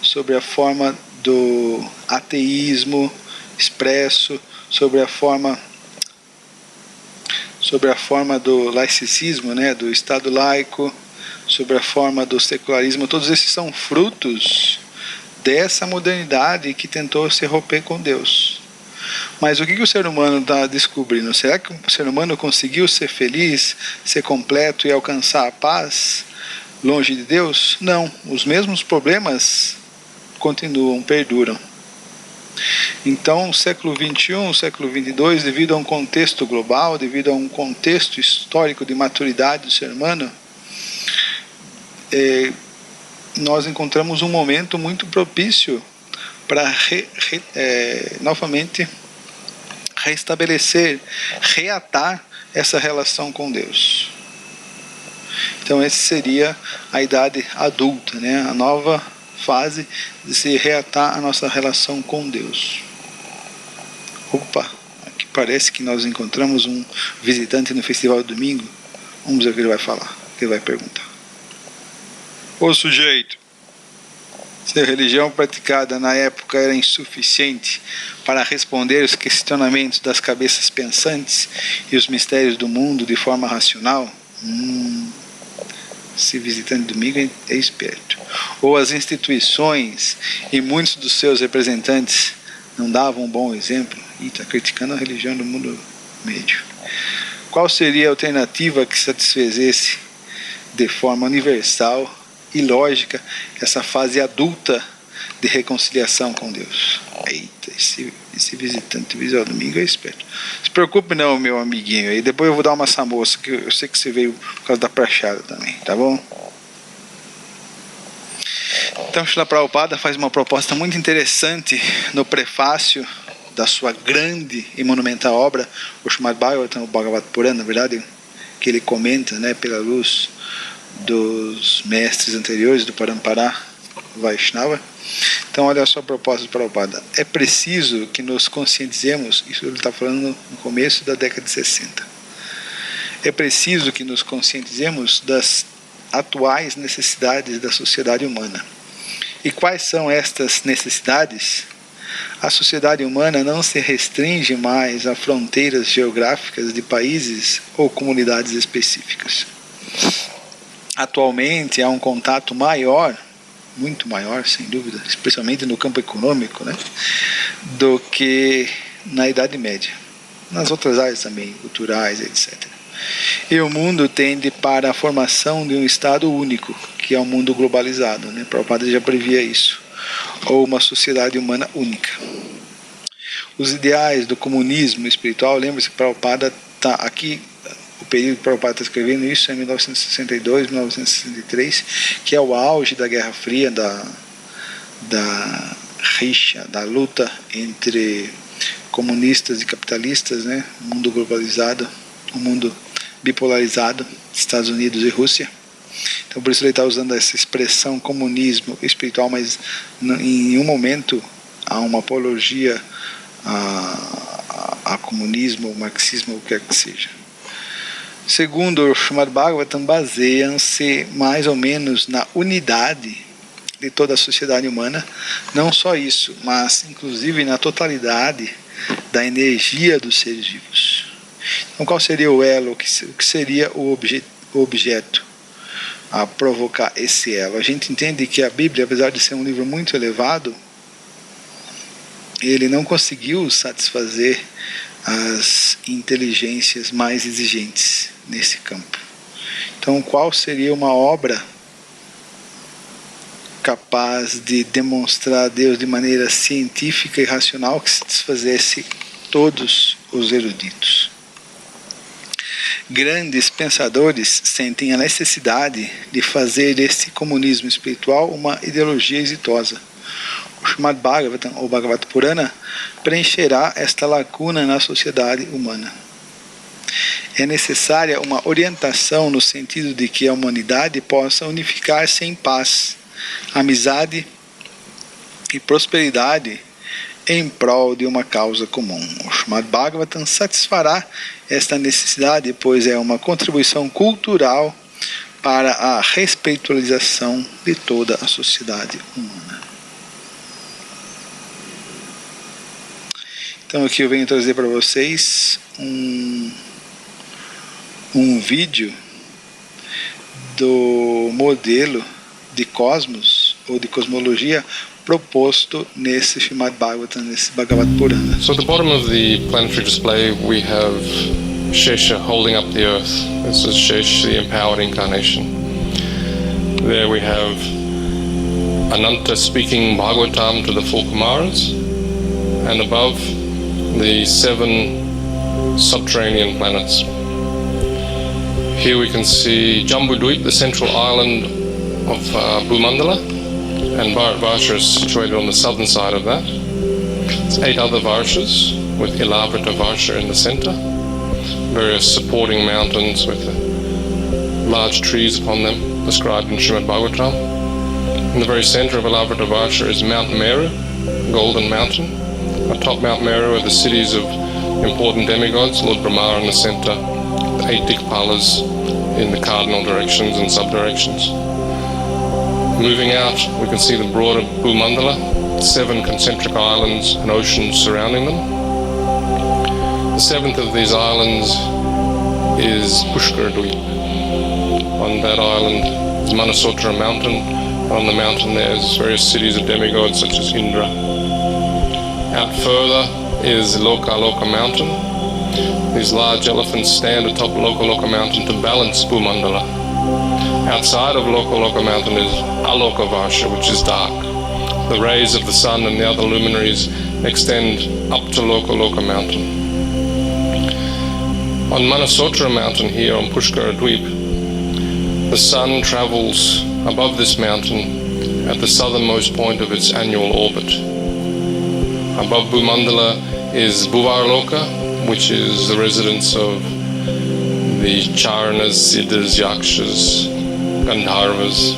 sobre a forma do ateísmo expresso, sobre a forma do laicismo, né? Do Estado laico, sobre a forma do secularismo. Todos esses são frutos dessa modernidade que tentou se romper com Deus. Mas o que o ser humano está descobrindo? Será que o ser humano conseguiu ser feliz, ser completo e alcançar a paz longe de Deus? Não. Os mesmos problemas continuam, perduram. Então, o século XXI, o século XXII, devido a um contexto global, devido a um contexto histórico de maturidade do ser humano, nós encontramos um momento muito propício para novamente restabelecer, reatar essa relação com Deus. Então essa seria a idade adulta, né? A nova fase de se reatar a nossa relação com Deus. Opa, aqui parece que nós encontramos um visitante no festival de domingo. Vamos ver o que ele vai falar, o que ele vai perguntar. Ô sujeito, se a religião praticada na época era insuficiente para responder os questionamentos das cabeças pensantes e os mistérios do mundo de forma racional, esse visitante de domingo é esperto. Ou as instituições e muitos dos seus representantes não davam um bom exemplo, e está criticando a religião do mundo médio. Qual seria a alternativa que satisfizesse de forma universal e lógica essa fase adulta de reconciliação com Deus? Eita, esse visitante visual domingo é esperto. Não se preocupe não, meu amiguinho, aí depois eu vou dar uma samoça, que eu sei que você veio por causa da prachada também, tá bom? Então Srila Prabhupada faz uma proposta muito interessante no prefácio da sua grande e monumental obra, o Srimad Bhagavatam, o Bhagavad Purana, na verdade, que ele comenta, né, pela luz dos mestres anteriores do Parampara Vaishnava. Então olha só a proposta do Prabhupada. É preciso que nos conscientizemos, isso ele está falando no começo da década de 60. É preciso que nos conscientizemos das atuais necessidades da sociedade humana. E quais são estas necessidades? A sociedade humana não se restringe mais a fronteiras geográficas de países ou comunidades específicas. Atualmente há um contato maior, muito maior, sem dúvida, especialmente no campo econômico, né, do que na Idade Média. Nas outras áreas também, culturais, etc. E o mundo tende para a formação de um Estado único, que é um mundo globalizado, né? Prabhupada já previa isso. Ou uma sociedade humana única. Os ideais do comunismo espiritual, lembra-se que Prabhupada está aqui, o período que Prabhupada está escrevendo isso é 1962, 1963, que é o auge da Guerra Fria, da rixa, da luta entre comunistas e capitalistas, né? Um mundo globalizado, um mundo bipolarizado, Estados Unidos e Rússia. Então por isso ele está usando essa expressão comunismo espiritual, mas em nenhum momento há uma apologia a comunismo, marxismo, ou o que quer que seja. Segundo o Srimad Bhagavatam, baseiam-se mais ou menos na unidade de toda a sociedade humana, não só isso, mas inclusive na totalidade da energia dos seres vivos. Então qual seria o elo, o que seria o objeto a provocar esse elo? A gente entende que a Bíblia, apesar de ser um livro muito elevado, ele não conseguiu satisfazer as inteligências mais exigentes nesse campo. Então, qual seria uma obra capaz de demonstrar a Deus de maneira científica e racional que satisfazesse todos os eruditos? Grandes pensadores sentem a necessidade de fazer desse comunismo espiritual uma ideologia exitosa. O Srimad Bhagavatam, ou Bhagavata Purana, preencherá esta lacuna na sociedade humana. É necessária uma orientação no sentido de que a humanidade possa unificar-se em paz, amizade e prosperidade em prol de uma causa comum. O Srimad Bhagavatam satisfará esta necessidade, pois é uma contribuição cultural para a respeitualização de toda a sociedade humana. Então aqui eu venho trazer para vocês um vídeo do modelo de cosmos ou de cosmologia proposto nesse Srimad Bhagavatam, nesse Bhagavata Purana.
So at the bottom of the planetary display we have Shesha holding up the earth. This is Shesha, the empowered incarnation. There we have Ananta speaking Bhagavatam to the four Kumaras, and above the 7 subterranean planets. Here we can see Jambudvip, the central island of Bhumandala, and Bharatvarsha is situated on the southern side of that. It's 8 other Varshas, with Ilavrita Varsha in the center, various supporting mountains with large trees upon them, described in Srimad Bhagavatam. In the very center of Ilavrita Varsha is Mount Meru, Golden Mountain. Atop Mount Meru are the cities of important demigods, Lord Brahma in the center, the 8 Dikpalas in the cardinal directions and sub-directions. Moving out, we can see the broader Bhumandala, 7 concentric islands and oceans surrounding them. The 7th of these islands is Pushkaradvip. On that island is Manasotra mountain, and on the mountain there's various cities of demigods such as Indra. Out further is Loka mountain. These large elephants stand atop Loka mountain to balance Bhumandala. Outside of Loka mountain is Aloka Varsha, which is dark. The rays of the sun and the other luminaries extend up to Loka mountain. On Manasotra mountain here on Pushkaradvip, the sun travels above this mountain at the southernmost point of its annual orbit. Above Bhumandala is Bhuvarloka, which is the residence of the Charanas, Siddhas, Yakshas, Gandharvas,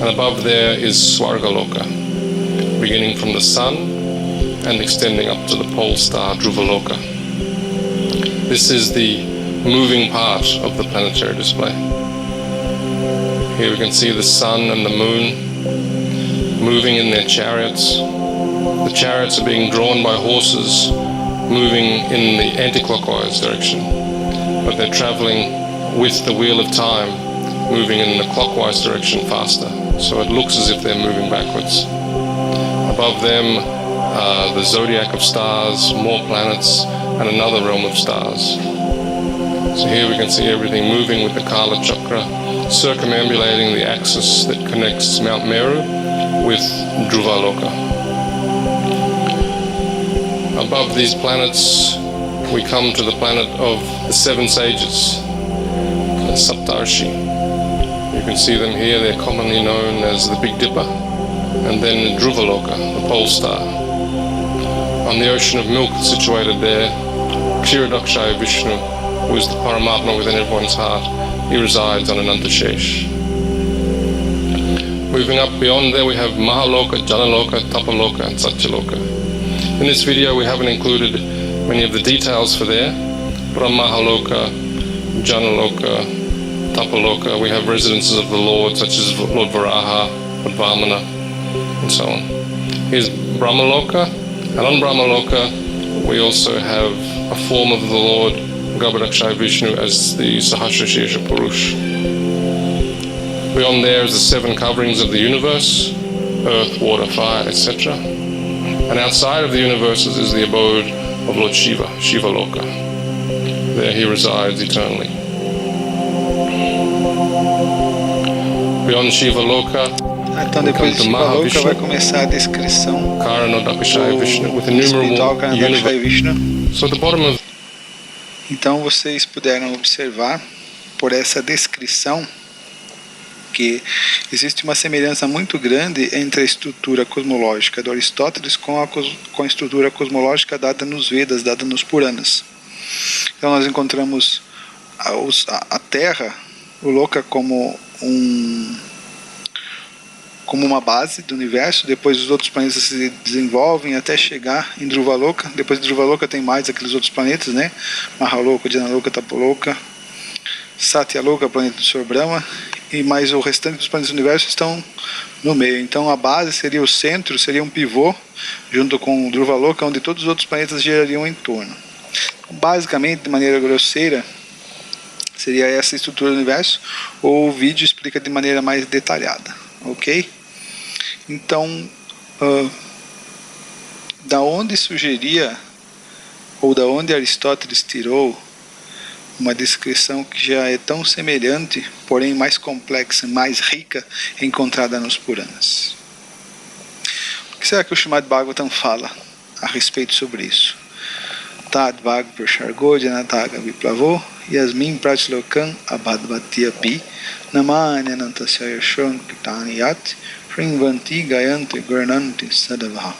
and above there is Swargaloka, beginning from the sun and extending up to the pole star Dhruvaloka. This is the moving part of the planetary display. Here we can see the sun and the moon moving in their chariots. The chariots are being drawn by horses moving in the anti-clockwise direction, but they're traveling with the wheel of time, moving in the clockwise direction faster, so it looks as if they're moving backwards. Above them are the zodiac of stars, more planets, and another realm of stars. So here we can see everything moving with the Kala Chakra, circumambulating the axis that connects Mount Meru with Dhruvaloka. Above these planets, we come to the planet of the 7 sages, the Saptarshi. You can see them here, they're commonly known as the Big Dipper, and then Dhruvaloka, the pole star. on the ocean of milk situated there, Kshirodakshaya Vishnu, who is the Paramatma within everyone's heart, he resides on Anantashesh. Moving up beyond there, we have Mahaloka, Janaloka, Tapaloka, and Satyaloka. In this video, we haven't included many of the details for there, but on Mahaloka, Janaloka, Tapaloka, we have residences of the Lord, such as Lord Varaha, Lord Vamana, and so on. Here's Brahmaloka, and on Brahmaloka, we also have a form of the Lord Garbhodakshaya Vishnu as the Sahasrashesha Purush. Beyond there is the 7 coverings of the universe, earth, water, fire, etc. And outside of the universes is the abode of Lord Shiva, Shiva Loka. There he resides eternally. Beyond Shiva Loka,
então depois de Shiva Loka vai começar a descrição
Karanodakshaya Vishnu, with
espiritual Karanodakshaya Vishnu.
So at the bottom of...
Então vocês puderam observar por essa descrição que existe uma semelhança muito grande entre a estrutura cosmológica do Aristóteles com a estrutura cosmológica dada nos Vedas, dada nos Puranas. Então nós encontramos a Terra, o Loka, como uma base do universo. Depois os outros planetas se desenvolvem até chegar em Dhruvaloka. Depois de Dhruvaloka tem mais aqueles outros planetas, né? Mahaloka, Janaloka, Tapaloka, Satyaloka, planeta do Sr. Brahma, e mais o restante dos planetas do universo estão no meio. Então a base seria o centro, seria um pivô junto com o Dhruvaloka, onde todos os outros planetas girariam em torno. Basicamente, de maneira grosseira, seria essa a estrutura do universo. O vídeo explica de maneira mais detalhada, ok? Então, da onde sugeria, ou da onde Aristóteles tirou uma descrição que já é tão semelhante, porém mais complexa, mais rica, encontrada nos Puranas? O que será que o Srimad Bhagavatam fala a respeito sobre isso? Tad Bhag Prashargo Janataga Viplavo Yasmin Prachlokan Abhadvati Api Namanya Anantasya Yashon Kitani Yat Shringvanti Gayanti Gurnanti Sadavaha.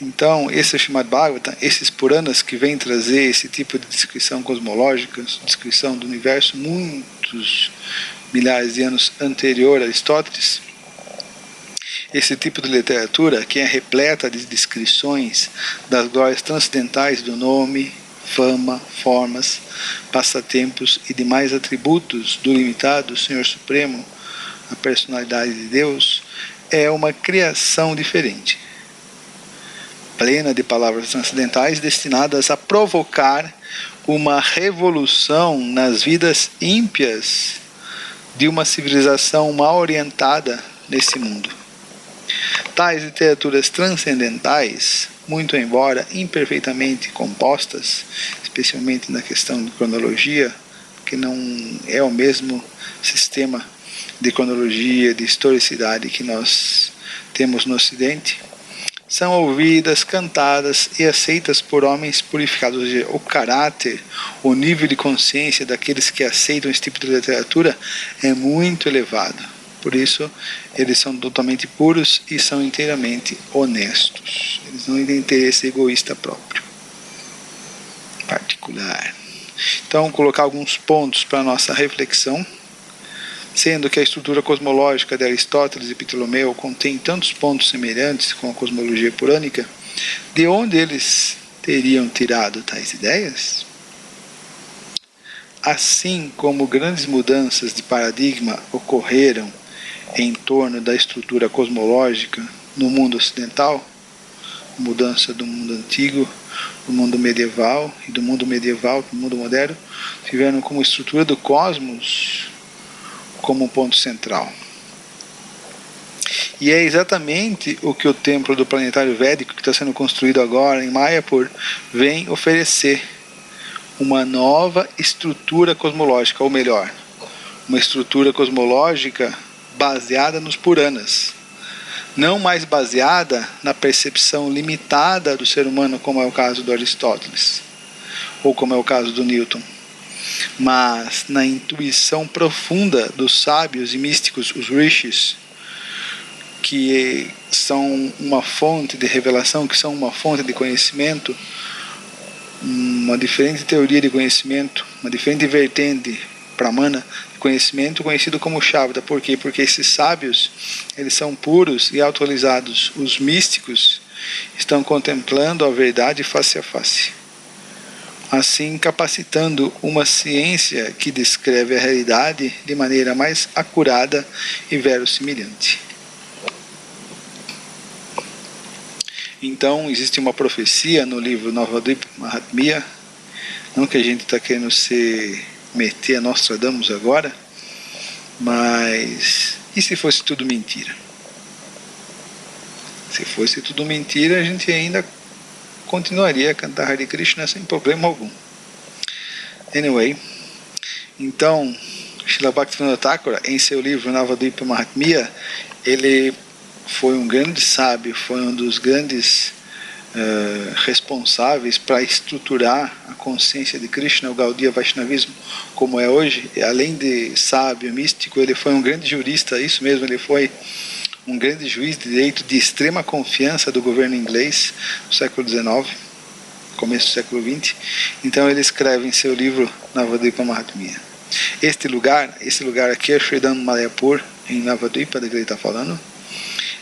Então, esse é o Srimad Bhagavatam, esses Puranas que vêm trazer esse tipo de descrição cosmológica, descrição do universo, muitos milhares de anos anterior a Aristóteles. Esse tipo de literatura, que é repleta de descrições das glórias transcendentais do nome, fama, formas, passatempos e demais atributos do limitado Senhor Supremo, a personalidade de Deus, é uma criação diferente, plena de palavras transcendentais destinadas a provocar uma revolução nas vidas ímpias de uma civilização mal orientada nesse mundo. Tais literaturas transcendentais, muito embora imperfeitamente compostas, especialmente na questão de cronologia, que não é o mesmo sistema de cronologia, de historicidade que nós temos no Ocidente, são ouvidas, cantadas e aceitas por homens purificados. Ou seja, o caráter, o nível de consciência daqueles que aceitam esse tipo de literatura é muito elevado. Por isso, eles são totalmente puros e são inteiramente honestos. Eles não têm interesse egoísta próprio, particular. Então, colocar alguns pontos para a nossa reflexão. Sendo que a estrutura cosmológica de Aristóteles e Ptolomeu contém tantos pontos semelhantes com a cosmologia purânica, de onde eles teriam tirado tais ideias? Assim como grandes mudanças de paradigma ocorreram em torno da estrutura cosmológica no mundo ocidental, mudança do mundo antigo, do mundo medieval, e do mundo medieval para o mundo moderno, tiveram como estrutura do cosmos como um ponto central. E é exatamente o que o templo do planetário védico, que está sendo construído agora em Mayapur, vem oferecer: uma nova estrutura cosmológica, ou melhor, uma estrutura cosmológica baseada nos Puranas, não mais baseada na percepção limitada do ser humano, como é o caso do Aristóteles, ou como é o caso do Newton, mas na intuição profunda dos sábios e místicos, os rishis, que são uma fonte de revelação, que são uma fonte de conhecimento, uma diferente teoria de conhecimento, uma diferente vertente pramana de conhecimento, conhecido como Shabda. Por quê? Porque esses sábios, eles são puros e autorizados. Os místicos estão contemplando a verdade face a face, assim capacitando uma ciência que descreve a realidade de maneira mais acurada e verossimilhante. Então, existe uma profecia no livro Navadvipa Mahatmya, não que a gente está querendo se meter a Nostradamus agora, mas e se fosse tudo mentira? Se fosse tudo mentira, a gente ainda continuaria a cantar Hare Krishna sem problema algum. Anyway, então, Srila Bhaktivinoda Thakura, em seu livro Navadvipa Mahatmya, ele foi um grande sábio, foi um dos grandes responsáveis para estruturar a consciência de Krishna, o Gaudiya Vaishnavismo, como é hoje. E além de sábio, místico, ele foi um grande jurista, isso mesmo, ele foi um grande juiz de direito de extrema confiança do governo inglês no século XIX, começo do século XX. Então ele escreve em seu livro Navadvipa Mahatmya. Esse lugar aqui é Sridham Mayapur, em Navadvipa, da que ele está falando.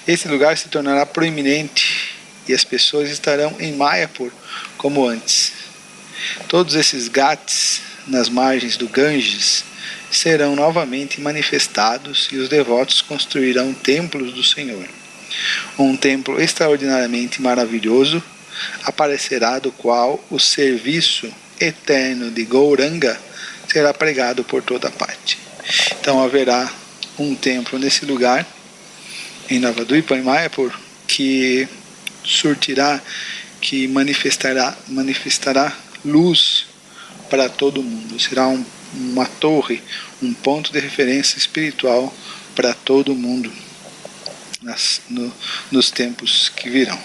Esse lugar se tornará proeminente e as pessoas estarão em Mayapur como antes. Todos esses ghats nas margens do Ganges serão novamente manifestados e os devotos construirão templos do Senhor. Um templo extraordinariamente maravilhoso aparecerá, do qual o serviço eterno de Gauranga será pregado por toda parte. Então haverá um templo nesse lugar, em Navadvipa, em Mayapur, que surtirá, que manifestará luz para todo mundo. Será uma torre, um ponto de referência espiritual para todo mundo nos tempos que virão.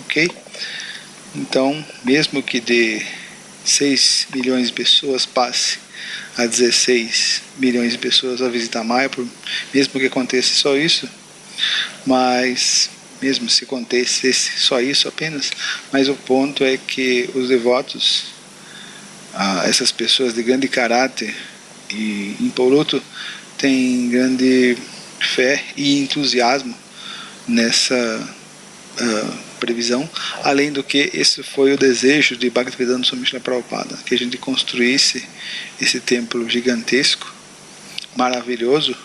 Ok? Então, mesmo que de 6 milhões de pessoas passe a 16 milhões de pessoas a visitar Mayapur, mesmo que aconteça só isso, mas mesmo se acontecesse só isso apenas, mas o ponto é que os devotos, essas pessoas de grande caráter e impoluto, têm grande fé e entusiasmo nessa previsão, além do que esse foi o desejo de Bhaktivedanta Swami Srila Prabhupada, que a gente construísse esse templo gigantesco, maravilhoso,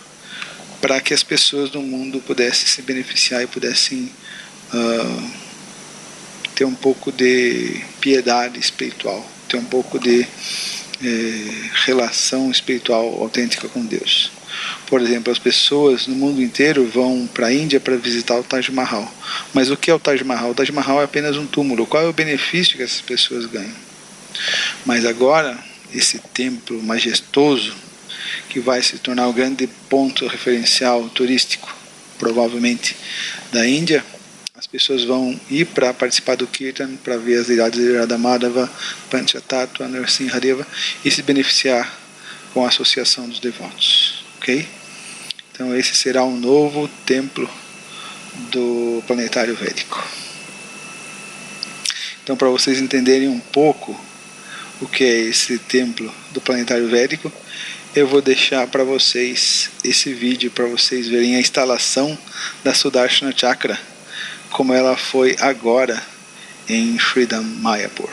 para que as pessoas do mundo pudessem se beneficiar e pudessem ter um pouco de piedade espiritual, ter um pouco de relação espiritual autêntica com Deus. Por exemplo, as pessoas no mundo inteiro vão para a Índia para visitar o Taj Mahal. Mas o que é o Taj Mahal? O Taj Mahal é apenas um túmulo. Qual é o benefício que essas pessoas ganham? Mas agora, esse templo majestoso, que vai se tornar o grande ponto referencial turístico, provavelmente, da Índia, as pessoas vão ir para participar do Kirtan, para ver as deidades de Radha Madhava, Panchatattva, Narasimhadeva, e se beneficiar com a associação dos devotos. Ok? Então esse será um novo templo do planetário védico. Então, para vocês entenderem um pouco o que é esse templo do planetário védico, eu vou deixar para vocês esse vídeo para vocês verem a instalação da Sudarshana Chakra, como ela foi agora em Sridham Mayapur.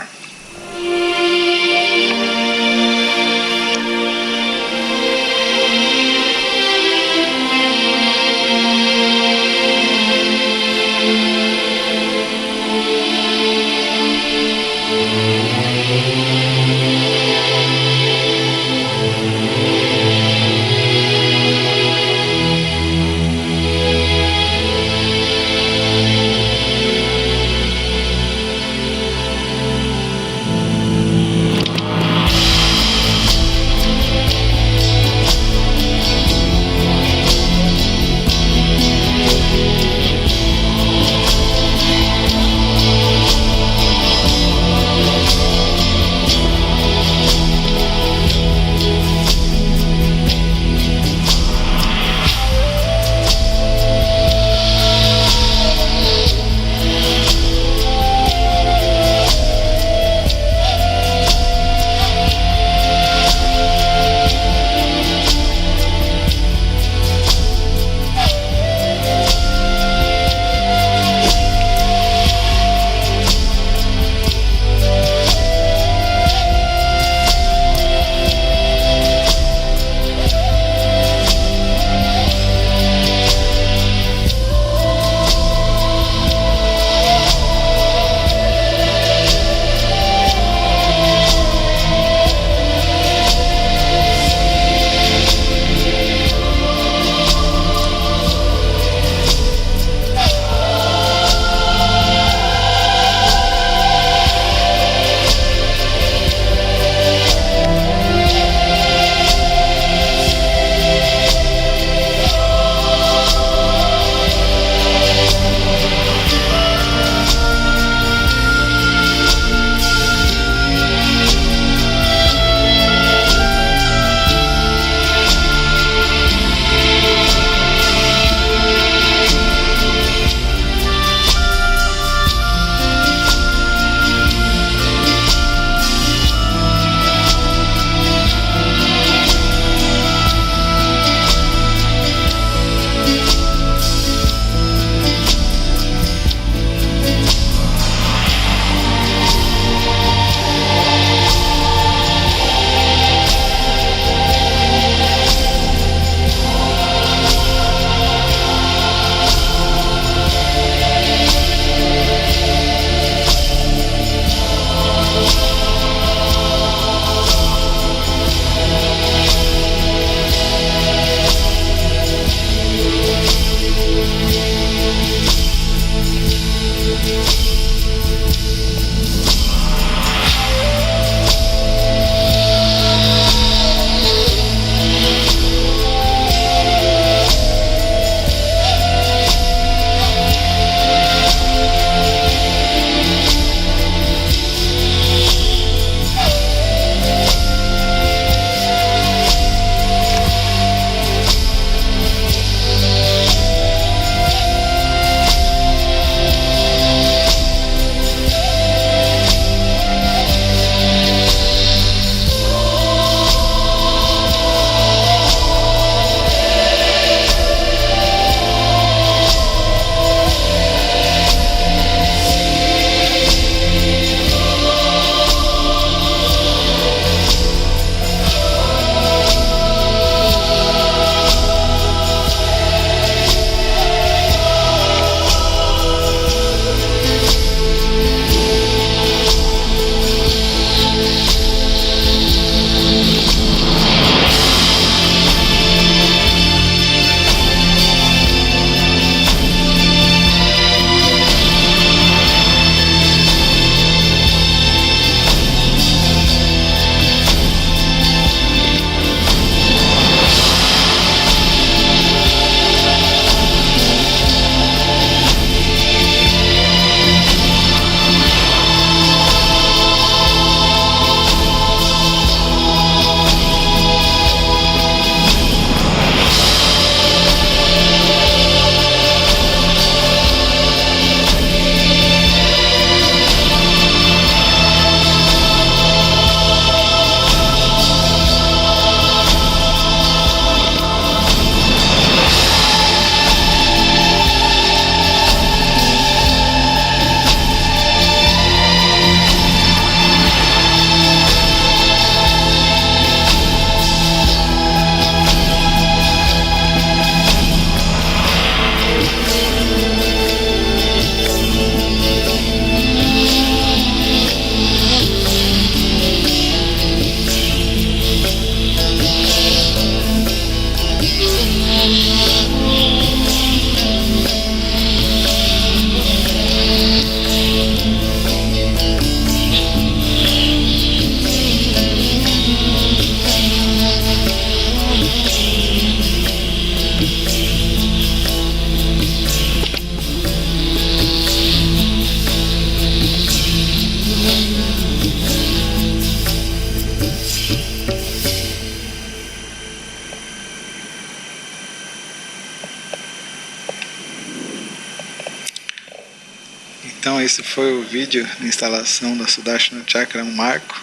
Então esse foi o vídeo de instalação da Sudarshana Chakra, um marco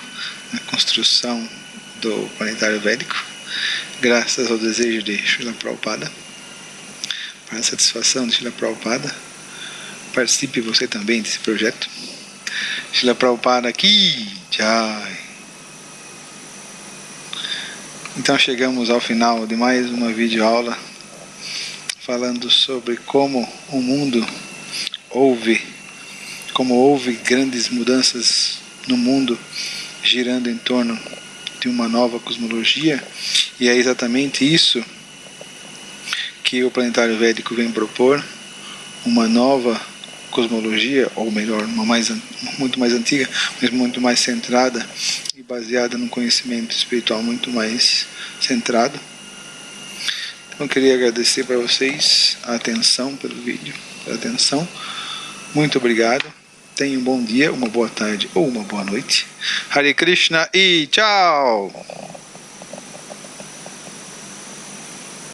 na construção do planetário védico, graças ao desejo de Srila Prabhupada, para a satisfação de Srila Prabhupada. Participe você também desse projeto. Srila Prabhupada aqui, Jai. Então chegamos ao final de mais uma videoaula falando sobre como o mundo houve grandes mudanças no mundo girando em torno de uma nova cosmologia, e é exatamente isso que o planetário védico vem propor, uma nova cosmologia, ou melhor, muito mais antiga, mas muito mais centrada e baseada num conhecimento espiritual muito mais centrado. Então eu queria agradecer para vocês a atenção pelo vídeo, a atenção. Muito obrigado. Tenha um bom dia, uma boa tarde ou uma boa noite. Hare Krishna e tchau!